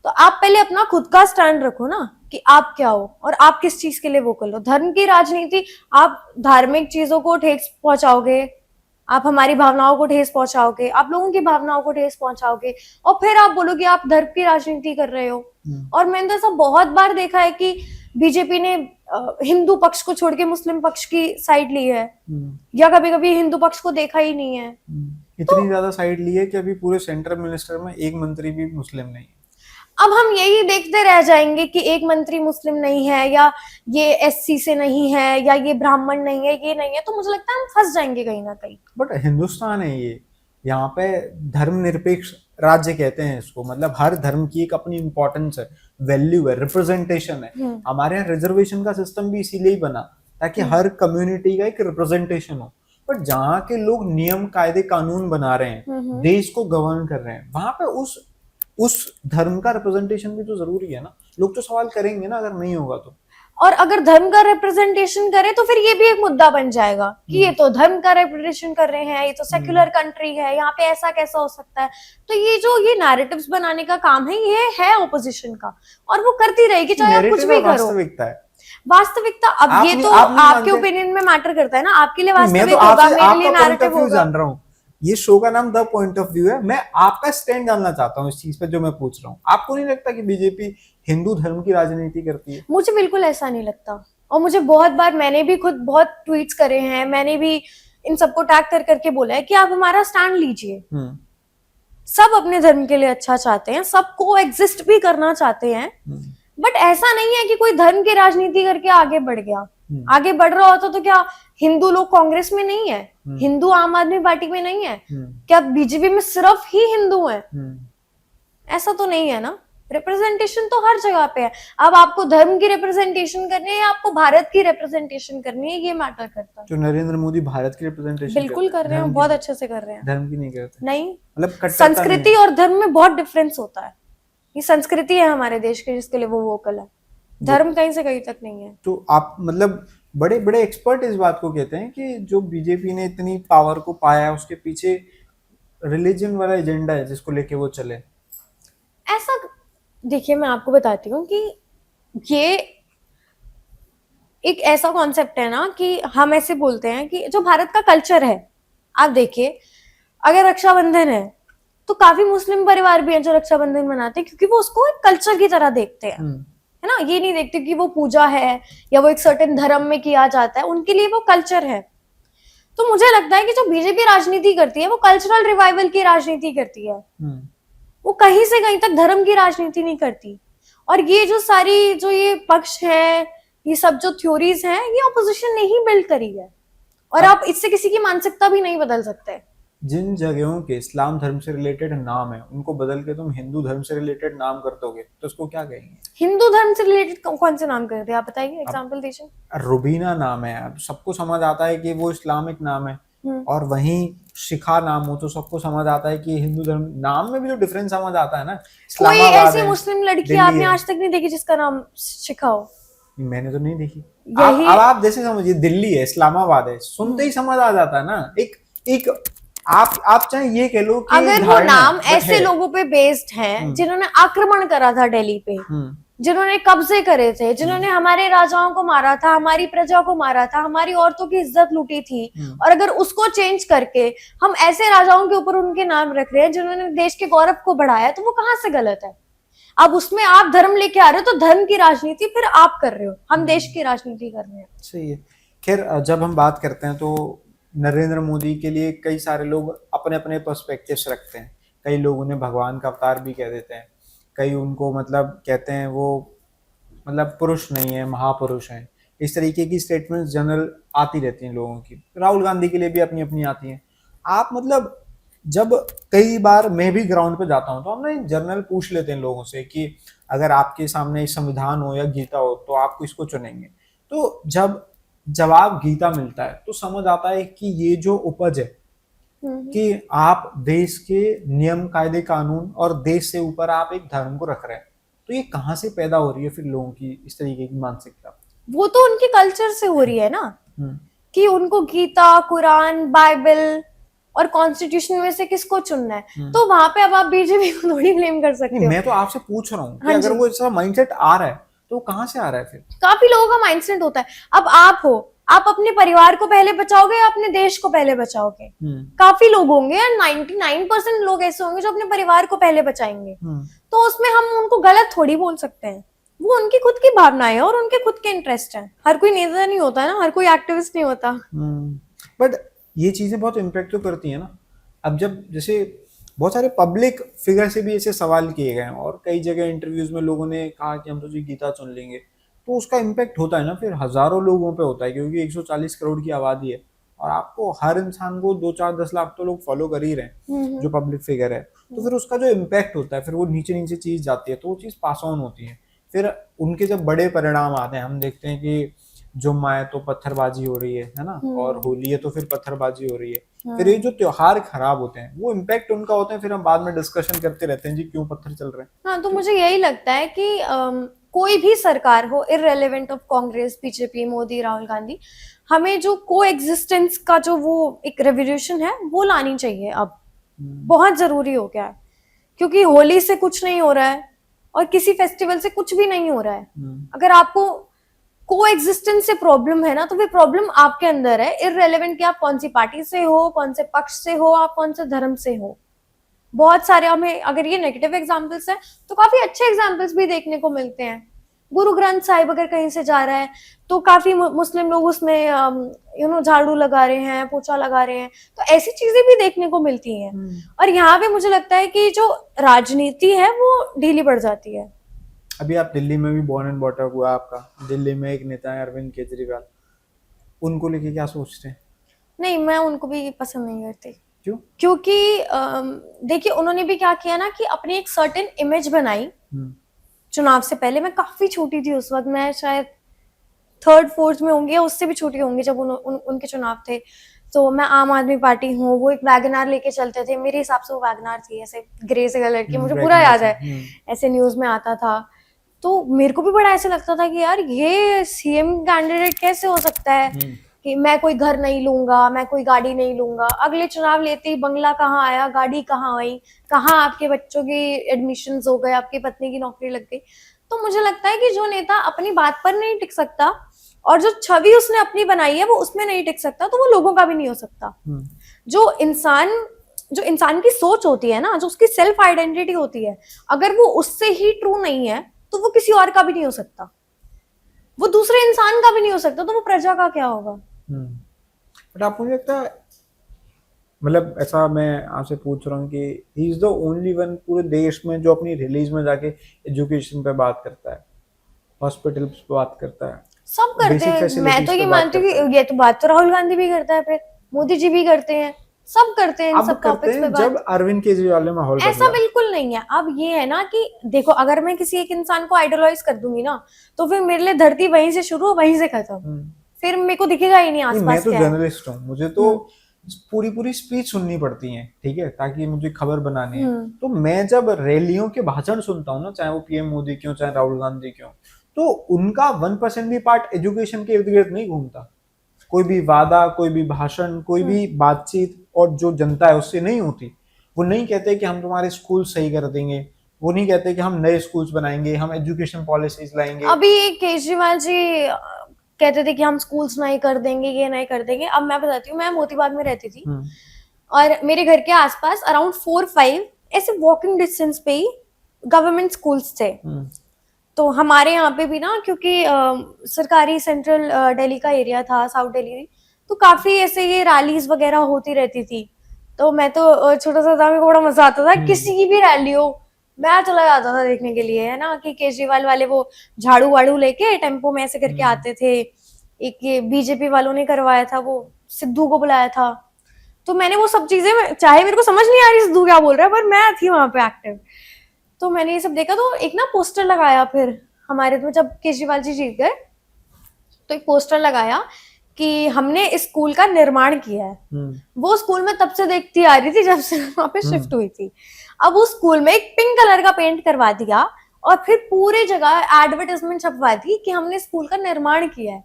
तो आप पहले अपना खुद का स्टैंड रखो ना, कि आप क्या हो और आप किस चीज के लिए वोकल हो। धर्म की राजनीति, आप धार्मिक चीजों को ठेस पहुंचाओगे, आप हमारी भावनाओं को ठेस पहुंचाओगे, आप लोगों की भावनाओं को ठेस पहुंचाओगे, और फिर आप बोलोगे आप धर्म की राजनीति कर रहे हो। और मैंने तो ऐसा बहुत बार देखा है कि बीजेपी ने हिंदू पक्ष को छोड़ के मुस्लिम पक्ष की साइड ली है, या कभी कभी हिंदू पक्ष को देखा ही नहीं है। इतनी ज्यादा साइड ली है कि अभी पूरे सेंट्रल मिनिस्टर में एक मंत्री भी मुस्लिम नहीं है। अब हम यही देखते रह जाएंगे कि एक मंत्री मुस्लिम नहीं है, या ये एससी से नहीं है, या ये ब्राह्मण नहीं है, ये नहीं है, तो मुझे लगता है हम फंस जाएंगे कहीं ना कहीं। बट हिंदुस्तान है ये, यहाँ पे धर्मनिरपेक्ष राज्य कहते हैं इसको, मतलब हर धर्म की एक अपनी इंपॉर्टेंस है, वैल्यू है, रिप्रेजेंटेशन है। हमारे यहाँ रिजर्वेशन का सिस्टम भी इसीलिए ही बना ताकि हर कम्युनिटी का एक रिप्रेजेंटेशन हो। बट जहाँ के लोग नियम कायदे कानून बना रहे हैं, देश को गवर्न कर रहे हैं, वहां पे उस धर्म का रिप्रेजेंटेशन भी तो जरूरी है ना। लोग तो सवाल करेंगे ना अगर नहीं होगा तो। और अगर धर्म का रिप्रेजेंटेशन करे तो फिर ये भी एक मुद्दा बन जाएगा कि ये तो धर्म का रिप्रेजेंटेशन कर रहे हैं, ये तो सेक्युलर कंट्री है, यहाँ पे ऐसा कैसा हो सकता है। तो ये नैरेटिव्स बनाने का काम है, ये है ऑपोजिशन का, और वो करती रहेगी चाहे आप कुछ भी करो। वास्तविकता अब ये तो आपके ओपिनियन में मैटर करता है ना, आपके लिए वास्तविक होगा, मेरे लिए नैरेटिव होगा। जान रहा हूँ ये शो का नाम द पॉइंट ऑफ व्यू है। मैं आपका स्टैंड जानना चाहता हूँ इस चीज पे जो मैं पूछ रहा हूँ। आपको नहीं लगता कि बीजेपी हिंदू धर्म की राजनीति करती है? मुझे बिल्कुल ऐसा नहीं लगता। और मुझे बहुत बार, मैंने भी खुद बहुत ट्वीट्स करे हैं, मैंने भी इन सबको टैग कर करके बोला है कि आप हमारा स्टैंड लीजिए। सब अपने धर्म के लिए अच्छा चाहते हैं, सब को एग्जिस्ट भी करना चाहते हैं, बट ऐसा नहीं है कि कोई धर्म की राजनीति करके आगे बढ़ गया। आगे बढ़ रहा होता तो क्या हिंदू लोग कांग्रेस में नहीं है, हिंदू आम आदमी पार्टी में नहीं है, क्या बीजेपी में सिर्फ ही हिंदू हैं? ऐसा तो नहीं है ना। रिप्रेजेंटेशन तो हर जगह पे है। अब आपको धर्म की रिप्रेजेंटेशन करनी है या आपको भारत की रिप्रेजेंटेशन करनी है, ये मैटर करता है। जो नरेंद्र मोदी भारत की रिप्रेजेंटेशन बिल्कुल कर रहे हैं, बहुत अच्छे से कर रहे हैं। धर्म की नहीं करते? नहीं, मतलब संस्कृति और धर्म में बहुत डिफरेंस होता है। ये संस्कृति है हमारे देश की जिसके लिए वो वोकल है, धर्म कहीं से कहीं तक नहीं है। तो आप मतलब बड़े बड़े एक्सपर्ट इस बात को कहते हैं कि जो बीजेपी ने इतनी पावर को पाया है उसके पीछे रिलीजन वाला एजेंडा है जिसको लेके वो चले। ऐसा देखिए, मैं आपको बताती हूँ कि ये एक ऐसा कॉन्सेप्ट है ना कि हम ऐसे बोलते हैं कि जो भारत का कल्चर है, आप देखिए अगर रक्षाबंधन है तो काफी मुस्लिम परिवार भी हैं जो रक्षाबंधन मनाते हैं क्योंकि वो उसको एक कल्चर की तरह देखते हैं, है ना। ये नहीं देखते कि वो पूजा है या वो एक सर्टेन धर्म में किया जाता है, उनके लिए वो कल्चर है। तो मुझे लगता है कि जो बीजेपी राजनीति करती है वो कल्चरल रिवाइवल की राजनीति करती है, वो कहीं से कहीं तक धर्म की राजनीति नहीं करती। और ये जो सारी जो ये पक्ष है, ये सब जो थ्योरीज हैं, ये ऑपोजिशन ने ही बिल्ड करी है और आप इससे किसी की मानसिकता भी नहीं बदल सकते। जिन जगहों के इस्लाम धर्म से रिलेटेड नाम है उनको बदल के तुम हिंदू धर्म से रिलेटेड नाम कर दोगे तो उसको क्या कहेंगे? हिंदू धर्म से रिलेटेड कौन से नाम करते हैं आप बताइए, एग्जांपल दीजिए। रुबीना नाम है, अब सबको समझ आता है कि वो इस्लामिक नाम है, और वहीं शिखा नाम हो तो सबको समझ आता है कि हिंदू धर्म। नाम में भी तो डिफरेंस समझ आता है ना। कोई ऐसी मुस्लिम लड़की आपने आज तक नहीं देखी जिसका नाम शिखा हो? मैंने तो नहीं देखी। अब आप जैसे समझिए दिल्ली है, इस्लामाबाद है, सुनते ही समझ आ जाता है ना। एक आप चाहे ये कह लो कि अगर वो नाम ऐसे लोगों पे बेस्ड है जिन्होंने आक्रमण करा था दिल्ली पे, जिन्होंने कब्जे करे थे, जिन्होंने हमारे राजाओं को मारा था, हमारी प्रजा को मारा था, हमारी औरतों की इज्जत लूटी थी, और अगर उसको चेंज करके हम ऐसे राजाओं के ऊपर उनके नाम रख रहे हैं जिन्होंने देश के गौरव को बढ़ाया, तो वो कहाँ से गलत है? अब उसमें आप धर्म लेके आ रहे हो तो धर्म की राजनीति फिर आप कर रहे हो, हम देश की राजनीति कर रहे हैं। सही है। खैर जब हम बात करते हैं तो नरेंद्र मोदी के लिए कई सारे लोग अपने अपने पर्सपेक्टिव्स रखते हैं। कई लोग उन्हें भगवान का अवतार भी कह देते हैं, कई उनको मतलब कहते हैं वो मतलब पुरुष नहीं है, महापुरुष हैं। इस तरीके की स्टेटमेंट्स जनरल आती रहती हैं लोगों की। राहुल गांधी के लिए भी अपनी अपनी आती हैं। आप मतलब जब कई बार मैं भी ग्राउंड पे जाता हूँ तो हम ना जनरल पूछ लेते हैं लोगों से कि अगर आपके सामने संविधान हो या गीता हो तो आप इसको चुनेंगे। तो जब जवाब गीता मिलता है तो समझ आता है कि ये जो उपज है कि आप देश के नियम कायदे कानून और देश से ऊपर आप एक धर्म को रख रहे हैं, तो ये कहाँ से पैदा हो रही है फिर लोगों की इस तरीके की मानसिकता? वो तो उनके कल्चर से हो रही है ना, कि उनको गीता, कुरान, बाइबल और कॉन्स्टिट्यूशन में से किसको चुनना है। तो वहां पे अब आप बीजेपी को थोड़ी ब्लेम कर सकते हो। मैं तो आपसे पूछ रहा हूँ कि अगर वो ऐसा माइंडसेट आ रहा है तो कहाँ से आ रहा है? फिर काफी लोगों का माइंडसेट होता है। अब आप हो, आप अपने परिवार को पहले बचाओगे या अपने देश को पहले बचाओगे? काफी लोग होंगे, 99% लोग ऐसे होंगे जो अपने परिवार को पहले बचाएंगे। तो उसमें हम उनको गलत थोड़ी बोल सकते हैं। वो उनकी खुद की भावनाएं हैं और उनके खुद के इंटरेस्ट हैं। हर कोई नेता नहीं होता है ना, हर कोई एक्टिविस्ट नहीं होता। बट ये चीजें बहुत इम्पैक्ट तो करती है ना। अब जब जैसे बहुत सारे पब्लिक फिगर से भी ऐसे सवाल किए गए हैं और कई जगह इंटरव्यूज में लोगों ने कहा कि हम तो जी गीता चुन लेंगे, तो उसका इम्पैक्ट होता है ना फिर हजारों लोगों पे होता है, क्योंकि 140 करोड़ की आबादी है और आपको हर इंसान को 2-4-10 लाख तो लोग फॉलो कर ही रहे हैं जो पब्लिक फिगर है। तो फिर उसका जो इम्पैक्ट होता है फिर वो नीचे नीचे चीज जाती है, तो वो चीज पास ऑन होती है। फिर उनके जब बड़े परिणाम आते हैं, हम देखते हैं कि जुम्मा है तो पत्थरबाजी हो रही है ना, और होली है तो फिर पत्थरबाजी हो रही है। फिर ये जो त्योहार खराब होते हैं वो इम्पैक्ट उनका होता है। फिर हम बाद में डिस्कशन करते रहते हैं जी क्यों पत्थर चल रहे हैं। हाँ, तो मुझे यही लगता है कि कोई भी सरकार हो, irrelevant of Congress, BJP, Modi, Rahul Gandhi, हमें जो को एग्जिस्टेंस का जो वो एक रेवोल्यूशन है वो लानी चाहिए। अब बहुत जरूरी हो गया है, क्योंकि होली से कुछ नहीं हो रहा है और किसी फेस्टिवल से कुछ भी नहीं हो रहा है। अगर आपको को एग्जिस्टेंस से प्रॉब्लम है ना, तो वो प्रॉब्लम आपके अंदर है, इररेलेवेंट कि आप कौन सी पार्टी से हो, कौन से पक्ष से हो, आप कौन से धर्म से हो। बहुत सारे हमें, अगर ये नेगेटिव एग्जाम्पल्स है तो काफी अच्छे एग्जाम्पल्स भी देखने को मिलते हैं। गुरु ग्रंथ साहिब अगर कहीं से जा रहा है तो काफी मुस्लिम लोग उसमें झाड़ू लगा रहे हैं, पोछा लगा रहे हैं, तो ऐसी चीजें भी देखने को मिलती हैं। और यहाँ पे मुझे लगता है कि जो राजनीति है वो ढीली पड़ जाती है। अभी आप दिल्ली में भी बॉर्न एंड बॉटअप हुआ आपका, दिल्ली में एक नेता है अरविंद केजरीवाल, उनको लेके क्या सोचते हैं? नहीं, मैं उनको भी पसंद नहीं करती। क्यों? क्योंकि देखिए उन्होंने भी क्या किया ना कि अपनी एक सर्टेन इमेज बनाई चुनाव से पहले। मैं काफी छोटी थी उस वक्त, मैं शायद 3rd 4th में होंगी या उससे भी छोटी होंगी जब उनके चुनाव थे। तो मैं आम आदमी पार्टी हूँ, वो एक वैगनार लेके चलते थे, मेरे हिसाब से वो वैगनार थी ऐसे ग्रे से कलर की, मुझे पूरा याद है, ऐसे न्यूज में आता था। तो मेरे को भी बड़ा ऐसा लगता था कि यार ये सीएम कैंडिडेट कैसे हो सकता है कि मैं कोई घर नहीं लूंगा, मैं कोई गाड़ी नहीं लूंगा। अगले चुनाव लेते ही बंगला कहाँ आया, गाड़ी कहाँ आई, कहाँ आपके बच्चों की एडमिशन हो गए, आपकी पत्नी की नौकरी लग गई। तो मुझे लगता है कि जो नेता अपनी बात पर नहीं टिक सकता और जो छवि उसने अपनी बनाई है वो उसमें नहीं टिक सकता, तो वो लोगों का भी नहीं हो सकता। जो इंसान की सोच होती है ना, जो उसकी सेल्फ आइडेंटिटी होती है, अगर वो उससे ही ट्रू नहीं है तो वो किसी और का भी नहीं हो सकता, वो दूसरे इंसान का भी नहीं हो सकता, तो वो प्रजा का क्या होगा। बट आपको नहीं लगता, मतलब ऐसा मैं आपसे पूछ रहा हूँ कि he is the only one पूरे देश में जो अपनी रिलीज में जाके एजुकेशन पे बात करता है, हॉस्पिटल पे बात करता है, सब करते हैं। मैं तो ये मानती हूँ कि ये तो बात तो राहुल गांधी भी करता है, फिर मोदी जी भी करते हैं, सब करते हैं इन सब टॉपिक्स पे बात। जब अरविंद केजरीवाल ने माहौल ऐसा बिल्कुल नहीं है। अब ये है ना कि देखो, अगर मैं किसी एक इंसान को आइडोलाइज कर दूंगी ना, तो फिर मेरे लिए धरती वहीं से शुरू वहीं से खत्म, फिर मेरे को दिखेगा ही नहीं आसपास। मैं तो जर्नलिस्ट हूँ, मुझे तो पूरी स्पीच सुननी पड़ती है, ठीक है, ताकि मुझे खबर बनानी है। तो मैं जब रैलियों के भाषण सुनता हूँ ना, चाहे वो पीएम मोदी क्यों, चाहे राहुल गांधी क्यों, तो उनका 1% भी पार्ट एजुकेशन के इर्द गिर्द नहीं घूमता। कोई भी वादा, कोई भी भाषण, कोई भी बातचीत और जो जनता है उससे नहीं होती। वो नहीं कहते कि हम तुम्हारे स्कूल सही कर देंगे, वो नहीं कहते कि हम नए स्कूल्स बनाएंगे, हम एजुकेशन पॉलिसीज लाएंगे। अभी केजरीवाल जी कहते थे कि हम स्कूल्स नहीं कर देंगे, ये नहीं कर देंगे। अब मैं बताती हूँ, मैं मोतीबाग में रहती थी और मेरे घर के आसपास अराउंड 4-5 ऐसे वॉकिंग डिस्टेंस पे ही गवर्नमेंट स्कूल्स थे। तो हमारे यहाँ पे भी ना, क्योंकि सरकारी सेंट्रल दिल्ली का एरिया था, साउथ दिल्ली, तो काफी ऐसे ये रैलीज वगैरह होती रहती थी। तो मैं तो छोटा सा था, मेरे को बड़ा मजा आता था, किसी की भी रैली हो मैं चला जाता था देखने के लिए, है ना, कि केजरीवाल वाले वो झाड़ू वाड़ू लेके टेम्पो में ऐसे करके आते थे। एक ये बीजेपी वालों ने करवाया था, वो सिद्धू को बुलाया था। तो मैंने वो सब चीजें, चाहे मेरे को समझ नहीं आ रही सिद्धू क्या बोल रहा है, पर मैं थी वहां पे एक्टिव, तो मैंने ये सब देखा। तो एक ना पोस्टर लगाया फिर हमारे, तो जब केजरीवाल जी जीत गए तो एक पोस्टर लगाया कि हमने इस स्कूल का निर्माण किया है। वो स्कूल में तब से देखती आ रही थी जब से वहां पे शिफ्ट हुई थी। अब उस स्कूल में एक पिंक कलर का पेंट करवा दिया और फिर पूरे जगह एडवर्टाइजमेंट छपवा दी कि हमने स्कूल का निर्माण किया है,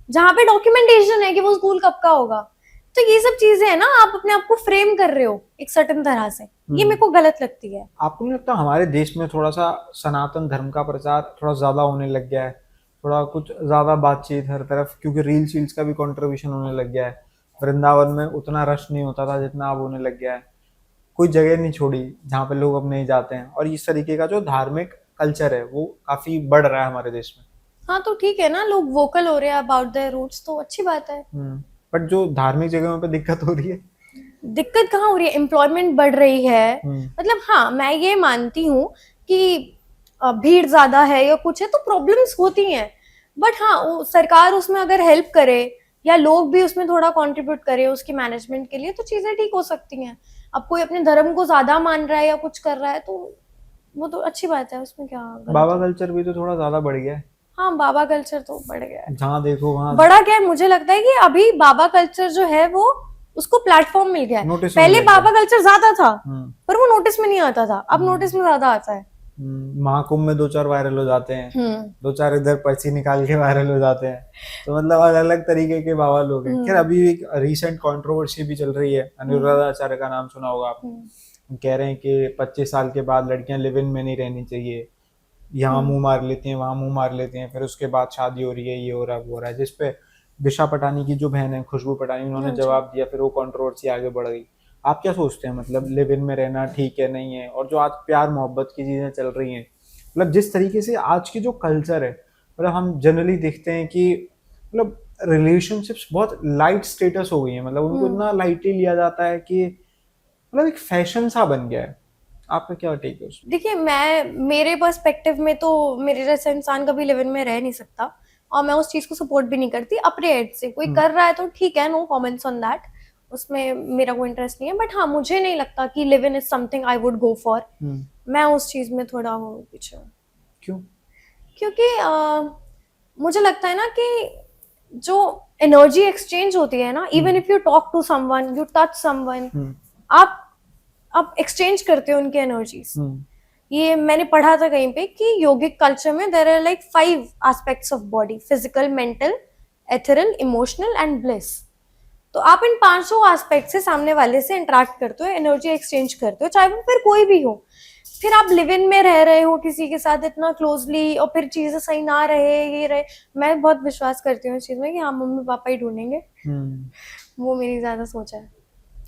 जहाँ पे डॉक्यूमेंटेशन है कि वो स्कूल कब का होगा। तो ये सब चीजें है ना, आप अपने आप को फ्रेम कर रहे हो एक सर्टेन तरह से, ये मेरे को गलत लगती है। आपको नहीं लगता हमारे देश में थोड़ा सा सनातन धर्म का प्रचार थोड़ा ज्यादा होने लग गया है, थोड़ा कुछ ज्यादा बातचीत हर तरफ, क्योंकि रील्स का भी कंट्रीब्यूशन होने लग गया है। वृंदावन में उतना रश नहीं होता था जितना अब होने लग गया है, कोई जगह नहीं छोड़ी जहाँ पे लोग अब नहीं जाते हैं, और इस तरीके का जो धार्मिक कल्चर है वो काफी बढ़ रहा है हमारे देश में। हाँ तो ठीक है ना, लोग वोकल हो रहे हैं अबाउट देयर रूट्स, तो अच्छी बात है। बट जो धार्मिक जगहों पे दिक्कत हो रही है, दिक्कत कहाँ हो रही है, एम्प्लॉयमेंट बढ़ रही है। मतलब हाँ, मैं ये मानती हूँ कि भीड़ ज्यादा है या कुछ है तो प्रॉब्लम्स होती हैं, बट हाँ सरकार उसमें अगर हेल्प करे या लोग भी उसमें थोड़ा कंट्रीब्यूट करे उसकी मैनेजमेंट के लिए, तो चीजें ठीक हो सकती हैं। अब कोई अपने धर्म को ज्यादा मान रहा है या कुछ कर रहा है तो वो तो अच्छी बात है, उसमें क्या बाबा कल्चर भी तो थोड़ा ज्यादा बढ़ गया है। हाँ बाबा कल्चर तो बढ़ गया है, जहाँ देखो वहाँ बड़ा क्या है। मुझे लगता है कि अभी बाबा कल्चर जो है वो उसको प्लेटफॉर्म मिल गया है। पहले बाबा कल्चर ज्यादा था पर वो नोटिस में नहीं आता था, अब नोटिस में ज्यादा आता है। महाकुंभ में 2-4 वायरल हो जाते हैं, 2-4 इधर पर्ची निकाल के वायरल हो जाते हैं, तो मतलब अलग अलग तरीके के बाबा लोग हैं। खैर अभी एक रीसेंट कंट्रोवर्सी भी चल रही है, अनुराधा आचार्य का नाम सुना होगा आपने, कह रहे हैं कि 25 साल के बाद लड़कियां लिव इन में नहीं रहनी चाहिए, यहाँ मुंह मार लेती हैं, वहाँ मुंह मार लेती हैं, फिर उसके बाद शादी हो रही है, ये हो रहा है, वो हो रहा है, जिसपे दिशा पटानी की जो बहन है खुशबू पटानी, उन्होंने हाँ जी। जवाब दिया, फिर वो कंट्रोवर्सी आगे बढ़ गई। आप क्या सोचते हैं, मतलब लिव इन में रहना ठीक है नहीं है, और जो आज प्यार मोहब्बत की चीजें चल रही हैं, मतलब जिस तरीके से आज की जो कल्चर है, मतलब हम जनरली देखते हैं कि मतलब रिलेशनशिप्स बहुत लाइट स्टेटस हो गई है, मतलब उनको इतना लाइटली लिया जाता है कि मतलब एक फैशन सा बन गया है। आपका क्या टेक है उसमें? देखिए, मेरे पर्सपेक्टिव में तो मेरे जैसा इंसान कभी लिव इन में रह नहीं सकता, और मैं उस चीज को सपोर्ट भी नहीं करती अपने एड से। कोई कर रहा है तो ठीक है, नो कमेंट्स ऑन दैट, उसमें मेरा कोई इंटरेस्ट नहीं है। बट हाँ, मुझे नहीं लगता कि live in is something I would go for. मैं उस चीज में थोड़ा हूँ पीछे। क्यों? क्योंकि मुझे लगता है ना कि जो एनर्जी एक्सचेंज होती है ना, even if you talk to someone, you touch someone, आप एक्सचेंज करते हो उनकी एनर्जीज। ये मैंने पढ़ा था कहीं पे कि योगिक कल्चर में there are like 5 aspects of body: physical, mental, ethereal, emotional and bliss. तो आप इन 5 एस्पेक्ट से सामने वाले से इंटरेक्ट करते हो, एनर्जी एक्सचेंज करते हो, चाहे वो फिर कोई भी हो। फिर आप लिव इन में रह रहे हो किसी के साथ इतना क्लोजली, और फिर चीजें सही ना रहे, ये रहे। मैं बहुत विश्वास करती हूँ इस चीज में कि हाँ, मम्मी पापा ही ढूंढेंगे। वो मेरी ज्यादा सोच है।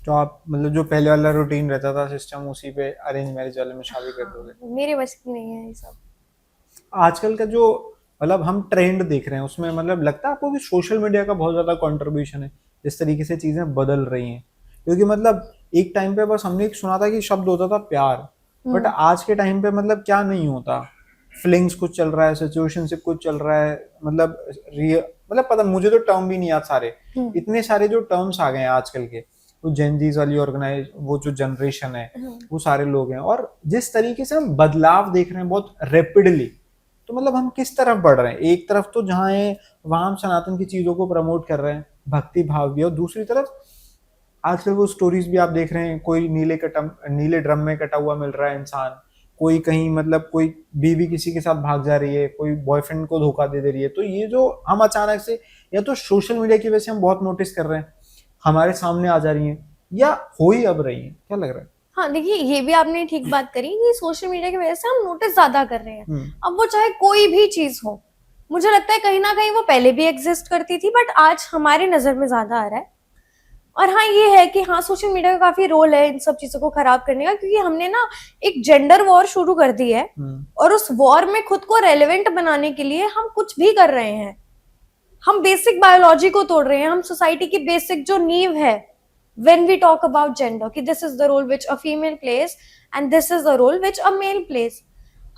तो आप मतलब जो पहले वाला रूटीन रहता था सिस्टम, उसी पे अरेंज मैरिज वाले में शादी कर दोगे? मेरे बस की नहीं है ये सब। आजकल का जो मतलब हम ट्रेंड देख रहे हैं, उसमें मतलब लगता है आपको कि सोशल मीडिया का बहुत ज्यादा कंट्रीब्यूशन है जिस तरीके से चीजें बदल रही हैं? क्योंकि मतलब एक टाइम पे बस हमने एक सुना था कि शब्द होता था प्यार, बट आज के टाइम पे मतलब क्या नहीं होता, फीलिंग्स कुछ चल रहा है, सिचुएशनशिप कुछ चल रहा है, मतलब मतलब पता, मुझे तो टर्म भी नहीं याद सारे, इतने सारे जो टर्म्स आ गए हैं आजकल के, वो जेनजीज वाली ऑर्गेनाइज वो जो जनरेशन है, वो सारे लोग हैं, और जिस तरीके से हम बदलाव देख रहे हैं बहुत रैपिडली, तो मतलब हम किस तरफ बढ़ रहे हैं? एक तरफ तो जहाँ है वहां हम सनातन की चीजों को प्रमोट कर रहे हैं, भक्ति भाव भी, और दूसरी तरफ आजकल वो स्टोरीज भी आप देख रहे हैं, कोई नीले ड्रम में कटा हुआ मिल रहा है इंसान, कोई कहीं मतलब कोई बीवी किसी के साथ भाग जा रही है, कोई बॉयफ्रेंड को धोखा दे रही है। तो ये जो हम अचानक से, या तो सोशल मीडिया की वजह से हम बहुत नोटिस कर रहे हैं, हमारे सामने आ जा रही हैं, या हो ही अब रही हैं, क्या लग रहा है? हाँ, देखिए, ये भी आपने ठीक बात करी कि सोशल मीडिया की वजह से हम नोटिस ज्यादा कर रहे हैं। अब वो चाहे कोई भी चीज हो, मुझे लगता है कहीं ना कहीं वो पहले भी एग्जिस्ट करती थी, बट आज हमारे नजर में ज्यादा आ रहा है। और हाँ, ये है कि हाँ, सोशल मीडिया का काफी रोल है इन सब चीजों को खराब करने का, क्योंकि हमने ना एक जेंडर वॉर शुरू कर दी है, और उस वॉर में खुद को रेलेवेंट बनाने के लिए हम कुछ भी कर रहे हैं। हम बेसिक बायोलॉजी को तोड़ रहे हैं, हम सोसाइटी की बेसिक जो नींव है, when we talk about gender, कि this is the role which a female plays and this is the role which a male plays,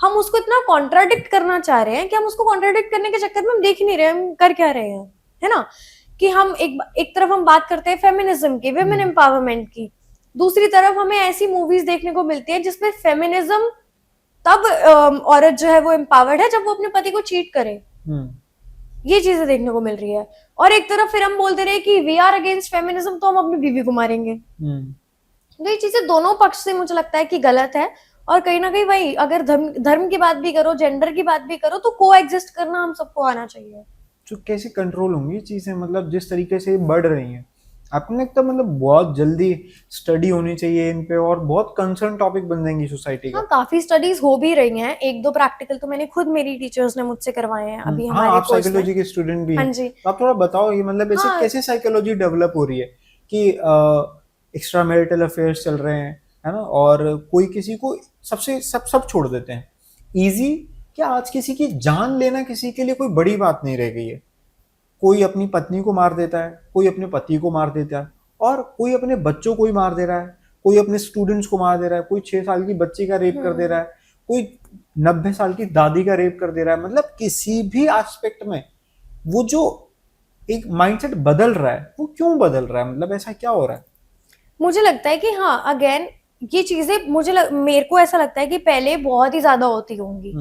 हम उसको इतना कॉन्ट्राडिक्ट करना चाह रहे हैं कि हम उसको कॉन्ट्राडिक्ट करने के चक्कर में हम देख ही नहीं रहे हम कर क्या रहे हैं, है ना? कि हम एक तरफ हम बात करते हैं फेमिनिज्म की, विमेन एम्पावरमेंट की, दूसरी तरफ हमें ऐसी मूवीज देखने को मिलती है जिसमें फेमिनिज्म तब औरत जो है वो एम्पावर्ड है जब वो अपने पति को चीट करे। ये चीजें देखने को मिल रही है। और एक तरफ फिर हम बोलते रहे कि वी आर अगेंस्ट फेमिनिज्म, तो हम अपनी बीवी को मारेंगे। तो ये चीजें दोनों पक्ष से मुझे लगता है कि गलत है, और कहीं ना कहीं वही, अगर धर्म की बात भी करो, जेंडर की बात भी करो, तो को एग्जिस्ट करना हम सबको आना चाहिए। तो कैसे कंट्रोल होंगी ये चीजें, मतलब जिस तरीके से बढ़ रही हैं? आपको लगता है मतलब बहुत जल्दी स्टडी होनी चाहिए इन पे, और बहुत कंसर्न टॉपिक बन जाएंगी सोसाइटी का? हाँ, काफी स्टडीज हो भी रही हैं, 1-2 प्रैक्टिकल तो मैंने खुद, मेरी टीचर्स ने मुझसे करवाए हैं अभी हमारे आप कोर्स में। साइकोलॉजी के स्टूडेंट भी हैं। हाँ जी। तो आप थोड़ा बताओ ये मतलब ऐसे कैसे साइकोलॉजी डेवलप हो रही है कि एक्स्ट्रा मैरिटल अफेयर्स चल रहे हैं, है ना, और कोई किसी को सब छोड़ देते हैं इजी। क्या आज किसी की जान लेना किसी के लिए कोई बड़ी बात नहीं रह गई है? कोई अपनी पत्नी को मार देता है, कोई अपने पति को मार देता है, और कोई अपने बच्चों को ही मार दे रहा है, कोई अपने स्टूडेंट्स को मार दे रहा है, कोई 6 साल की बच्ची का रेप कर दे रहा है, कोई 90 साल की दादी का रेप कर दे रहा है। मतलब किसी भी एस्पेक्ट में वो जो एक माइंडसेट बदल रहा है, वो क्यों बदल रहा है? मतलब ऐसा क्या हो रहा है? मुझे लगता है कि हाँ, अगेन ये चीजें मेरे को ऐसा लगता है कि पहले बहुत ही ज्यादा होती होंगी,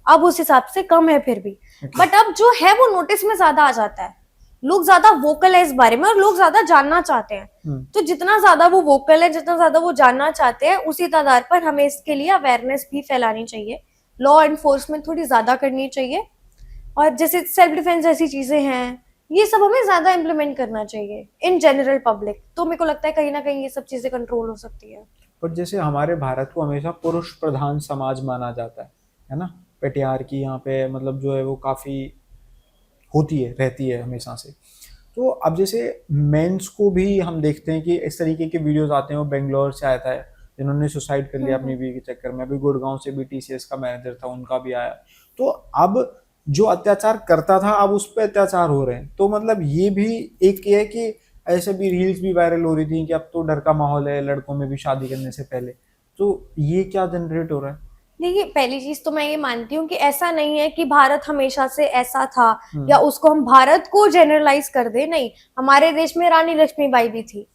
अब उस हिसाब से कम है फिर भी, बट अब जो है वो नोटिस में ज्यादा आ जाता है। लोग ज्यादा वोकल है इस बारे में, और लोग ज्यादा जानना चाहते हैं। तो जितना ज्यादा वो वोकल है, जितना ज्यादा वो जानना चाहते हैं, उसी आधार पर हमें इसके लिए अवेयरनेस भी फैलानी चाहिए, लॉ एनफोर्समेंट थोड़ी ज्यादा करनी चाहिए, और जैसे सेल्फ डिफेंस जैसी चीजें हैं, ये सब हमें ज्यादा इम्प्लीमेंट करना चाहिए इन जनरल पब्लिक। तो मेरे को लगता है कहीं ना कहीं ये सब चीजें कंट्रोल हो सकती है। पर जैसे हमारे भारत को हमेशा पुरुष प्रधान समाज माना जाता है ना, पेटियार की यहाँ पे मतलब जो है वो काफ़ी होती है, रहती है हमेशा से। तो अब जैसे मेंस को भी हम देखते हैं कि इस तरीके के वीडियोस आते हैं, वो बेंगलोर से आया था जिन्होंने सुसाइड कर लिया अपनी बीवी के चक्कर में, अभी गुड़गांव से भी टीसीएस का मैनेजर था उनका भी आया। तो अब जो अत्याचार करता था अब उस पर अत्याचार हो रहे हैं, तो मतलब ये भी एक ये है कि ऐसे भी रील्स भी वायरल हो रही थी कि अब तो डर का माहौल है लड़कों में भी शादी करने से पहले। तो ये क्या जनरेट हो रहा है? देखिए, पहली चीज तो मैं ये मानती हूँ कि ऐसा नहीं है कि भारत हमेशा से ऐसा था या उसको हम भारत को जनरलाइज कर दे। नहीं, हमारे देश में रानी लक्ष्मीबाई भी थी,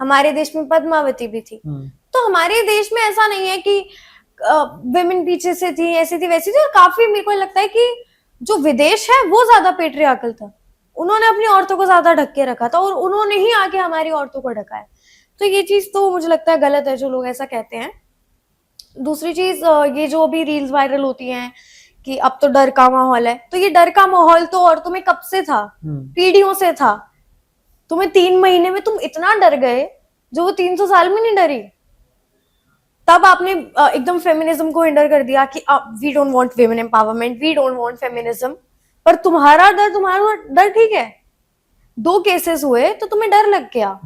हमारे देश में पद्मावती भी थी। तो हमारे देश में ऐसा नहीं है कि विमेन पीछे से थी, ऐसी थी वैसी थी। और काफी मेरे को लगता है कि जो विदेश है वो ज्यादा पेट्रियार्कल था, उन्होंने अपनी औरतों को ज्यादा ढक के रखा था और उन्होंने ही आके हमारी औरतों को ढका है। तो ये चीज तो मुझे लगता है गलत है जो लोग ऐसा कहते हैं। दूसरी चीज, ये जो अभी रील्स वायरल होती हैं कि अब तो डर का माहौल है, तो ये डर का माहौल तो औरतों में कब से था, पीढ़ियों से था। तुम्हें 3 महीने में तुम इतना डर गए जो वो 300 साल में नहीं डरी। तब आपने एकदम फेमिनिज्म को हिंडर कर दिया कि we don't want women empowerment, we don't want feminism. पर तुम्हारा डर ठीक है, 2 केसेस हुए तो तुम्हें डर लग गया,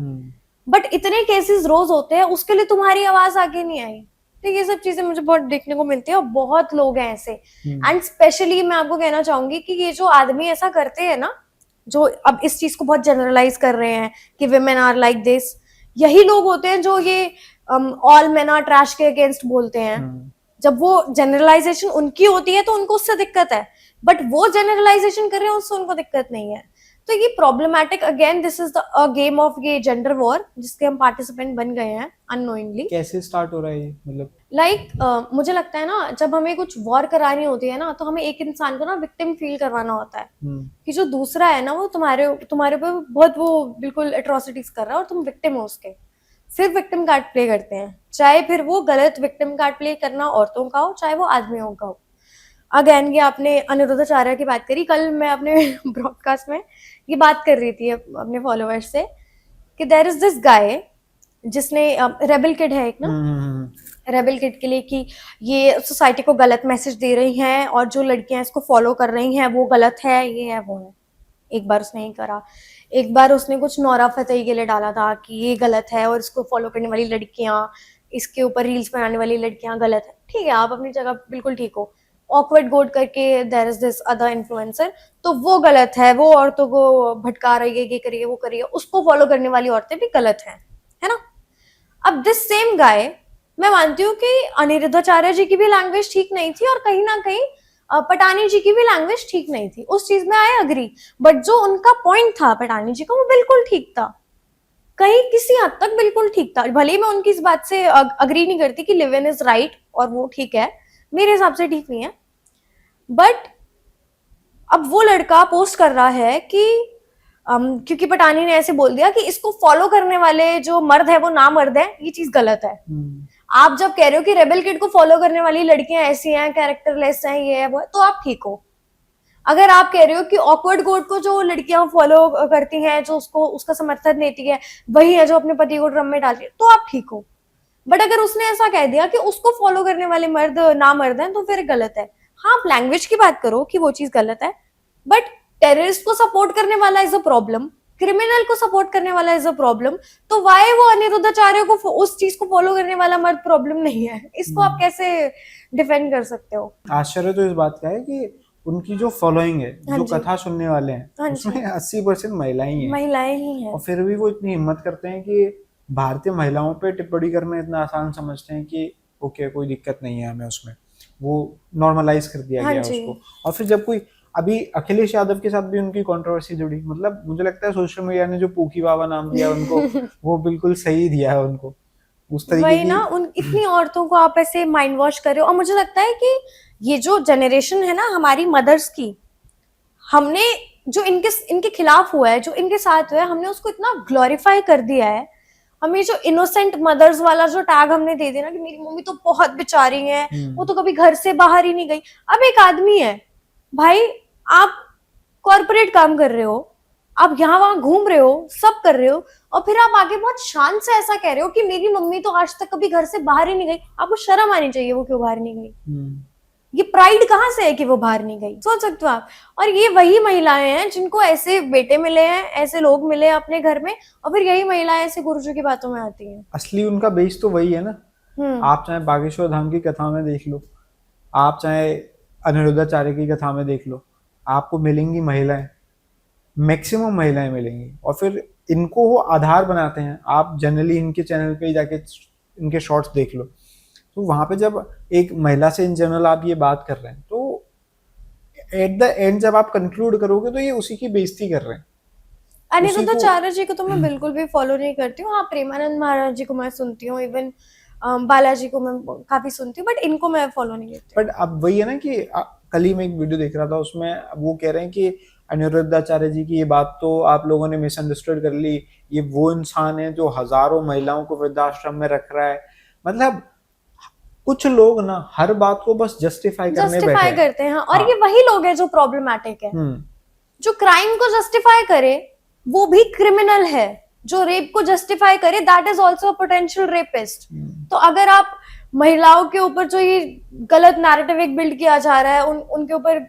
बट इतने केसेस रोज होते हैं उसके लिए तुम्हारी आवाज आगे नहीं आई। तो ये सब चीजें मुझे बहुत देखने को मिलती है और बहुत लोग हैं ऐसे। एंड स्पेशली मैं आपको कहना चाहूंगी कि ये जो आदमी ऐसा करते हैं ना, जो अब इस चीज को बहुत जनरलाइज कर रहे हैं कि विमेन आर लाइक दिस, यही लोग होते हैं जो ये ऑल मेन आर ट्रैश के अगेंस्ट बोलते हैं। जब वो जनरलाइजेशन उनकी होती है तो उनको उससे दिक्कत है, बट वो जनरलाइजेशन कर रहे हैं उससे उनको दिक्कत नहीं है। तो ये problematic, again this is the game of ये जेंडर वॉर जिसके हम पार्टिसिपेंट बन गए हैं अननोइंगली। कैसे स्टार्ट हो रहा है ये, मतलब लाइक मुझे लगता है ना, जब हमें कुछ वॉर करानी होती है ना तो हमें एक इंसान को ना विक्टिम फील करवाना होता है कि जो दूसरा है ना वो तुम्हारे ऊपर बहुत वो बिल्कुल एट्रोसिटीज कर रहा है और तुम विक्टिम हो उसके। फिर विक्टिम कार्ड प्ले करते हैं, चाहे फिर वो गलत विक्टिम कार्ड प्ले करना औरतों का हो चाहे वो आदमियों का हो। अगेन ये आपने अनिरुद्ध आचार्य की बात करी, कल मैं अपने ब्रॉडकास्ट में ये बात कर रही थी अपने फॉलोअर्स से कि देयर इज दिस गाय जिसने रेबल किड है एक ना, रेबल किड के लिए कि ये सोसाइटी को गलत मैसेज दे रही हैं और जो लड़कियां इसको फॉलो कर रही हैं वो गलत है, ये है वो है। एक बार उसने ही करा, एक बार उसने कुछ नोरा फतेही के लिए डाला था कि ये गलत है और इसको फॉलो करने वाली लड़कियां, इसके ऊपर रील्स बनाने वाली लड़कियां गलत है। ठीक है, आप अपनी जगह बिल्कुल ठीक हो। ऑकवर्ड गोड करके there is this other influencer, तो वो गलत है, वो औरतों को भटका रही है, ये करिए वो करिए, उसको फॉलो करने वाली औरतें भी गलत हैं, है ना। अब दिस सेम गाय, मैं मानती हूँ कि अनिरुद्ध आचार्य जी की भी लैंग्वेज ठीक नहीं थी और कहीं ना कहीं पटानी जी की भी लैंग्वेज ठीक नहीं थी, उस चीज में आई अग्री। बट जो उनका पॉइंट था पटानी जी का वो बिल्कुल ठीक था, कहीं किसी हद तक बिल्कुल ठीक था। भले ही मैं उनकी इस बात से अग्री नहीं करती कि लिव इन इज राइट और वो ठीक है, मेरे हिसाब से ठीक नहीं है। बट अब वो लड़का पोस्ट कर रहा है कि क्योंकि पटानी ने ऐसे बोल दिया कि इसको फॉलो करने वाले जो मर्द है वो ना मर्द है, ये चीज गलत है। आप जब कह रहे हो कि रेबल किड को फॉलो करने वाली लड़कियां ऐसी हैं, कैरेक्टरलेस हैं, ये है वो है, तो आप ठीक हो। अगर आप कह रहे हो कि ऑकवर्ड गोड को जो लड़कियां फॉलो करती हैं, जो उसको उसका समर्थन देती है, वही है जो अपने पति को ड्रम में डालती है, तो आप ठीक हो। बट अगर उसने ऐसा कह दिया कि उसको फॉलो करने वाले मर्द ना मर्द हैं, तो फिर गलत है। हाँ, आप लैंग्वेज की बात करो कि वो चीज गलत है, बट टेररिस्ट को सपोर्ट करने वाला इज अ प्रॉब्लम, क्रिमिनल को सपोर्ट करने वाला इज अ प्रॉब्लम, तो वाई वो अनिरुद्ध आचार्य को उस चीज को फॉलो करने वाला मर्द प्रॉब्लम नहीं है? इसको आप कैसे डिफेंड कर सकते हो? आश्चर्य तो इस बात का है कि उनकी जो फॉलोइंग है, जो कथा सुनने वाले हैं, उसमें 80% महिलाएं ही हैं। महिलाएं ही हैं। और फिर भी वो इतनी हिम्मत करते हैं कि भारतीय महिलाओं पे टिप्पणी करना इतना आसान समझते हैं कि ओके कोई दिक्कत नहीं है हमें, उसमें वो नॉर्मलाइज कर दिया गया उसको। और फिर जब कोई अभी अखिलेश यादव के साथ भी उनकी कंट्रोवर्सी जुड़ी, मतलब मुझे लगता है सोशल मीडिया ने जो पूकी बाबा नाम दिया उनको वो बिल्कुल सही दिया है उनको, उस तरीके वही ना, उन इतनी औरतों को आप ऐसे माइंड वॉश कर रहे हो। और मुझे लगता है कि ये जो जनरेशन है ना हमारी मदर्स की, हमने जो इनके खिलाफ हुआ है, जो इनके साथ हुआ है, हमने उसको इतना ग्लोरीफाई कर दिया है। हमें जो इनोसेंट मदर्स वाला जो टैग हमने दे दिया ना कि मेरी मम्मी तो बहुत बेचारी है, वो तो कभी घर से बाहर ही नहीं गई। अब एक आदमी है भाई, आप कॉर्पोरेट काम कर रहे हो, आप यहाँ वहां घूम रहे हो, सब कर रहे हो, और फिर आप आगे बहुत शान से ऐसा कह रहे हो कि मेरी मम्मी तो आज तक कभी घर से बाहर ही नहीं गई। आपको शर्म आनी चाहिए, वो क्यों बाहर नहीं गई? ये प्राइड कहाँ से है कि वो बाहर नहीं गई, सोच सकते हो आप। और ये वही महिलाएं हैं जिनको ऐसे बेटे मिले हैं, ऐसे लोग मिले हैं अपने घर में, और फिर यही महिलाएं ऐसे गुरुजी की बातों में आती हैं। असली उनका बेस तो वही है ना। आप चाहे बागेश्वर धाम की कथा में देख लो, आप चाहे अनिरुद्धाचार्य की कथा में देख लो, आपको मिलेंगी महिलाएं, मैक्सिमम महिलाएं मिलेंगी। और फिर इनको वो आधार बनाते हैं। आप जनरली इनके चैनल पे जाके इनके शॉर्ट्स देख लो, तो वहां पे जब एक महिला से इन जनरल आप ये बात कर रहे हैं, तो एट द एंड जब आप कंक्लूड करोगे तो ये उसी की बेइज्जती कर रहे हैं। अनिरुद्धाचार्य जी को तो मैं बिल्कुल भी फॉलो नहीं करती हूँ। हाँ, प्रेमानंद महाराज जी को मैं सुनती हूँ, इवन बालाजी को मैं काफी सुनती हूँ, बट इनको मैं फॉलो नहीं करती। बट अब वही है ना कि कल ही मैं एक वीडियो देख रहा था, उसमें वो कह रहे हैं कि अनिरुद्धाचार्य जी की ये बात तो आप लोगों ने मिसअंडरस्टूड कर ली, ये वो इंसान है जो हजारों महिलाओं को वृद्धाश्रम में रख रहा है। मतलब कुछ लोग ना हर बात को बस जस्टिफाई करते हैं। और ये वही लोग हैं जो प्रॉब्लमैटिक है। जो क्राइम को जस्टिफाई करे वो भी क्रिमिनल है, जो रेप को जस्टिफाई करे that is also potential rapist. तो अगर आप महिलाओं के ऊपर जो ये गलत नैरेटिव एक बिल्ड किया जा रहा है, उनके ऊपर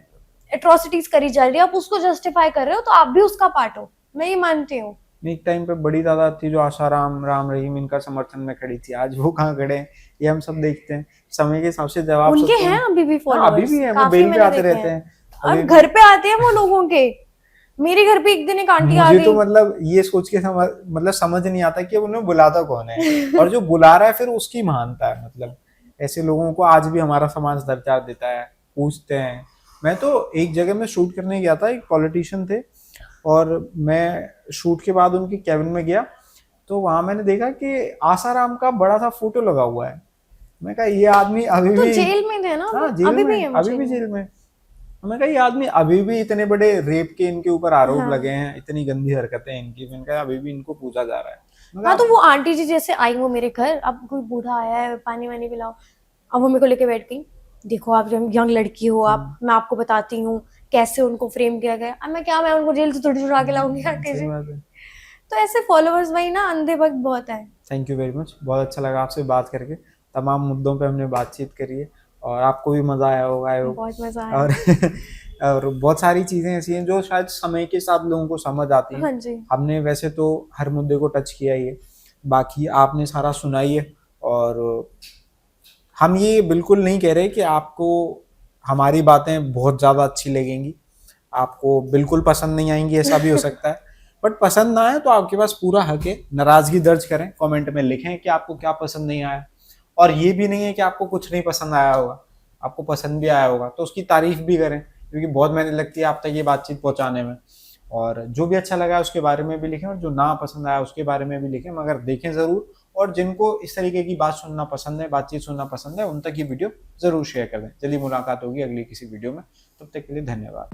एट्रोसिटीज करी जा रही है, आप उसको जस्टिफाई कर रहे हो, तो आप भी उसका पार्ट हो। मैं ये मानती हूँ। एक टाइम पे बड़ी तादाद थी जो आसाराम, राम रहीम इनका समर्थन में खड़ी थी, आज वो कहाँ खड़े हैं ये हम सब देखते हैं। समय के हिसाब से जवाब उनके हैं अभी भी फॉलोअर्स, अभी भी हैं, वो बेल पे आते रहते हैं, और घर पे आते हैं वो लोगों के। मेरे घर पे एक दिन एक आंटी आ गई, तो मतलब ये सोच के समझ नहीं आता कि उन्हें बुलाता कौन है और जो बुला रहा है फिर उसकी महानता है। मतलब ऐसे लोगों को आज भी हमारा समाज दर्जा देता है, पूछते हैं। मैं तो एक जगह में शूट करने गया था, एक पॉलिटिशियन थे, और मैं शूट के बाद उनके कैबिन में गया, तो वहां मैंने देखा कि आसाराम का बड़ा सा फोटो लगा हुआ है। मैं कहा ये आदमी अभी भी जेल में थे ना? हाँ, जेल में, अभी भी जेल में। मैं कहा ये आदमी अभी भी, इतने बड़े रेप के इनके ऊपर आरोप लगे हैं, इतनी गंदी हरकतें इनकी, मैंने कहा अभी भी इनको पूछा जा रहा है। हाँ, तो वो आंटी जी जैसे आई वो मेरे घर, अब कोई बूढ़ा आया है, पानी वानी पिलाओ, अब वो मेरे को लेके बैठ गई, देखो आप यंग लड़की हो, आप मैं आपको बताती हूँ कैसे उनको फ्रेम किया गया। अब मैं उनको जेल से थोड़ी छुड़ा के लाऊंगी आंटी जी। तो ऐसे फॉलोअर्स भाई ना अंधे वक्त बहुत है। थैंक यू वेरी मच, बहुत अच्छा लगा आपसे बात करके। तमाम मुद्दों पे हमने बातचीत करी है और आपको भी मजा आया होगा। बहुत मजा आया। और बहुत सारी चीजें ऐसी हैं जो शायद समय के साथ लोगों को समझ आती हैं। हाँ जी। हमने वैसे तो हर मुद्दे को टच किया ही है, बाकी आपने सारा सुनाई है। और हम ये बिल्कुल नहीं कह रहे कि आपको हमारी बातें बहुत ज्यादा अच्छी लगेंगी, आपको बिल्कुल पसंद नहीं आएंगी, ऐसा भी हो सकता है। बट पसंद ना आए तो आपके पास पूरा हक है, नाराजगी दर्ज करें, कमेंट में लिखें कि आपको क्या पसंद नहीं आया। और ये भी नहीं है कि आपको कुछ नहीं पसंद आया होगा, आपको पसंद भी आया होगा तो उसकी तारीफ भी करें, क्योंकि बहुत मेहनत लगती है आप तक ये बातचीत पहुंचाने में। और जो भी अच्छा लगा उसके बारे में भी लिखें, और जो ना पसंद आया उसके बारे में भी लिखें, मगर देखें जरूर। और जिनको इस तरीके की बात सुनना पसंद है, बातचीत सुनना पसंद है, उन तक ये वीडियो जरूर शेयर कर दें। जल्दी मुलाकात होगी अगली किसी वीडियो में, तब तक के लिए धन्यवाद।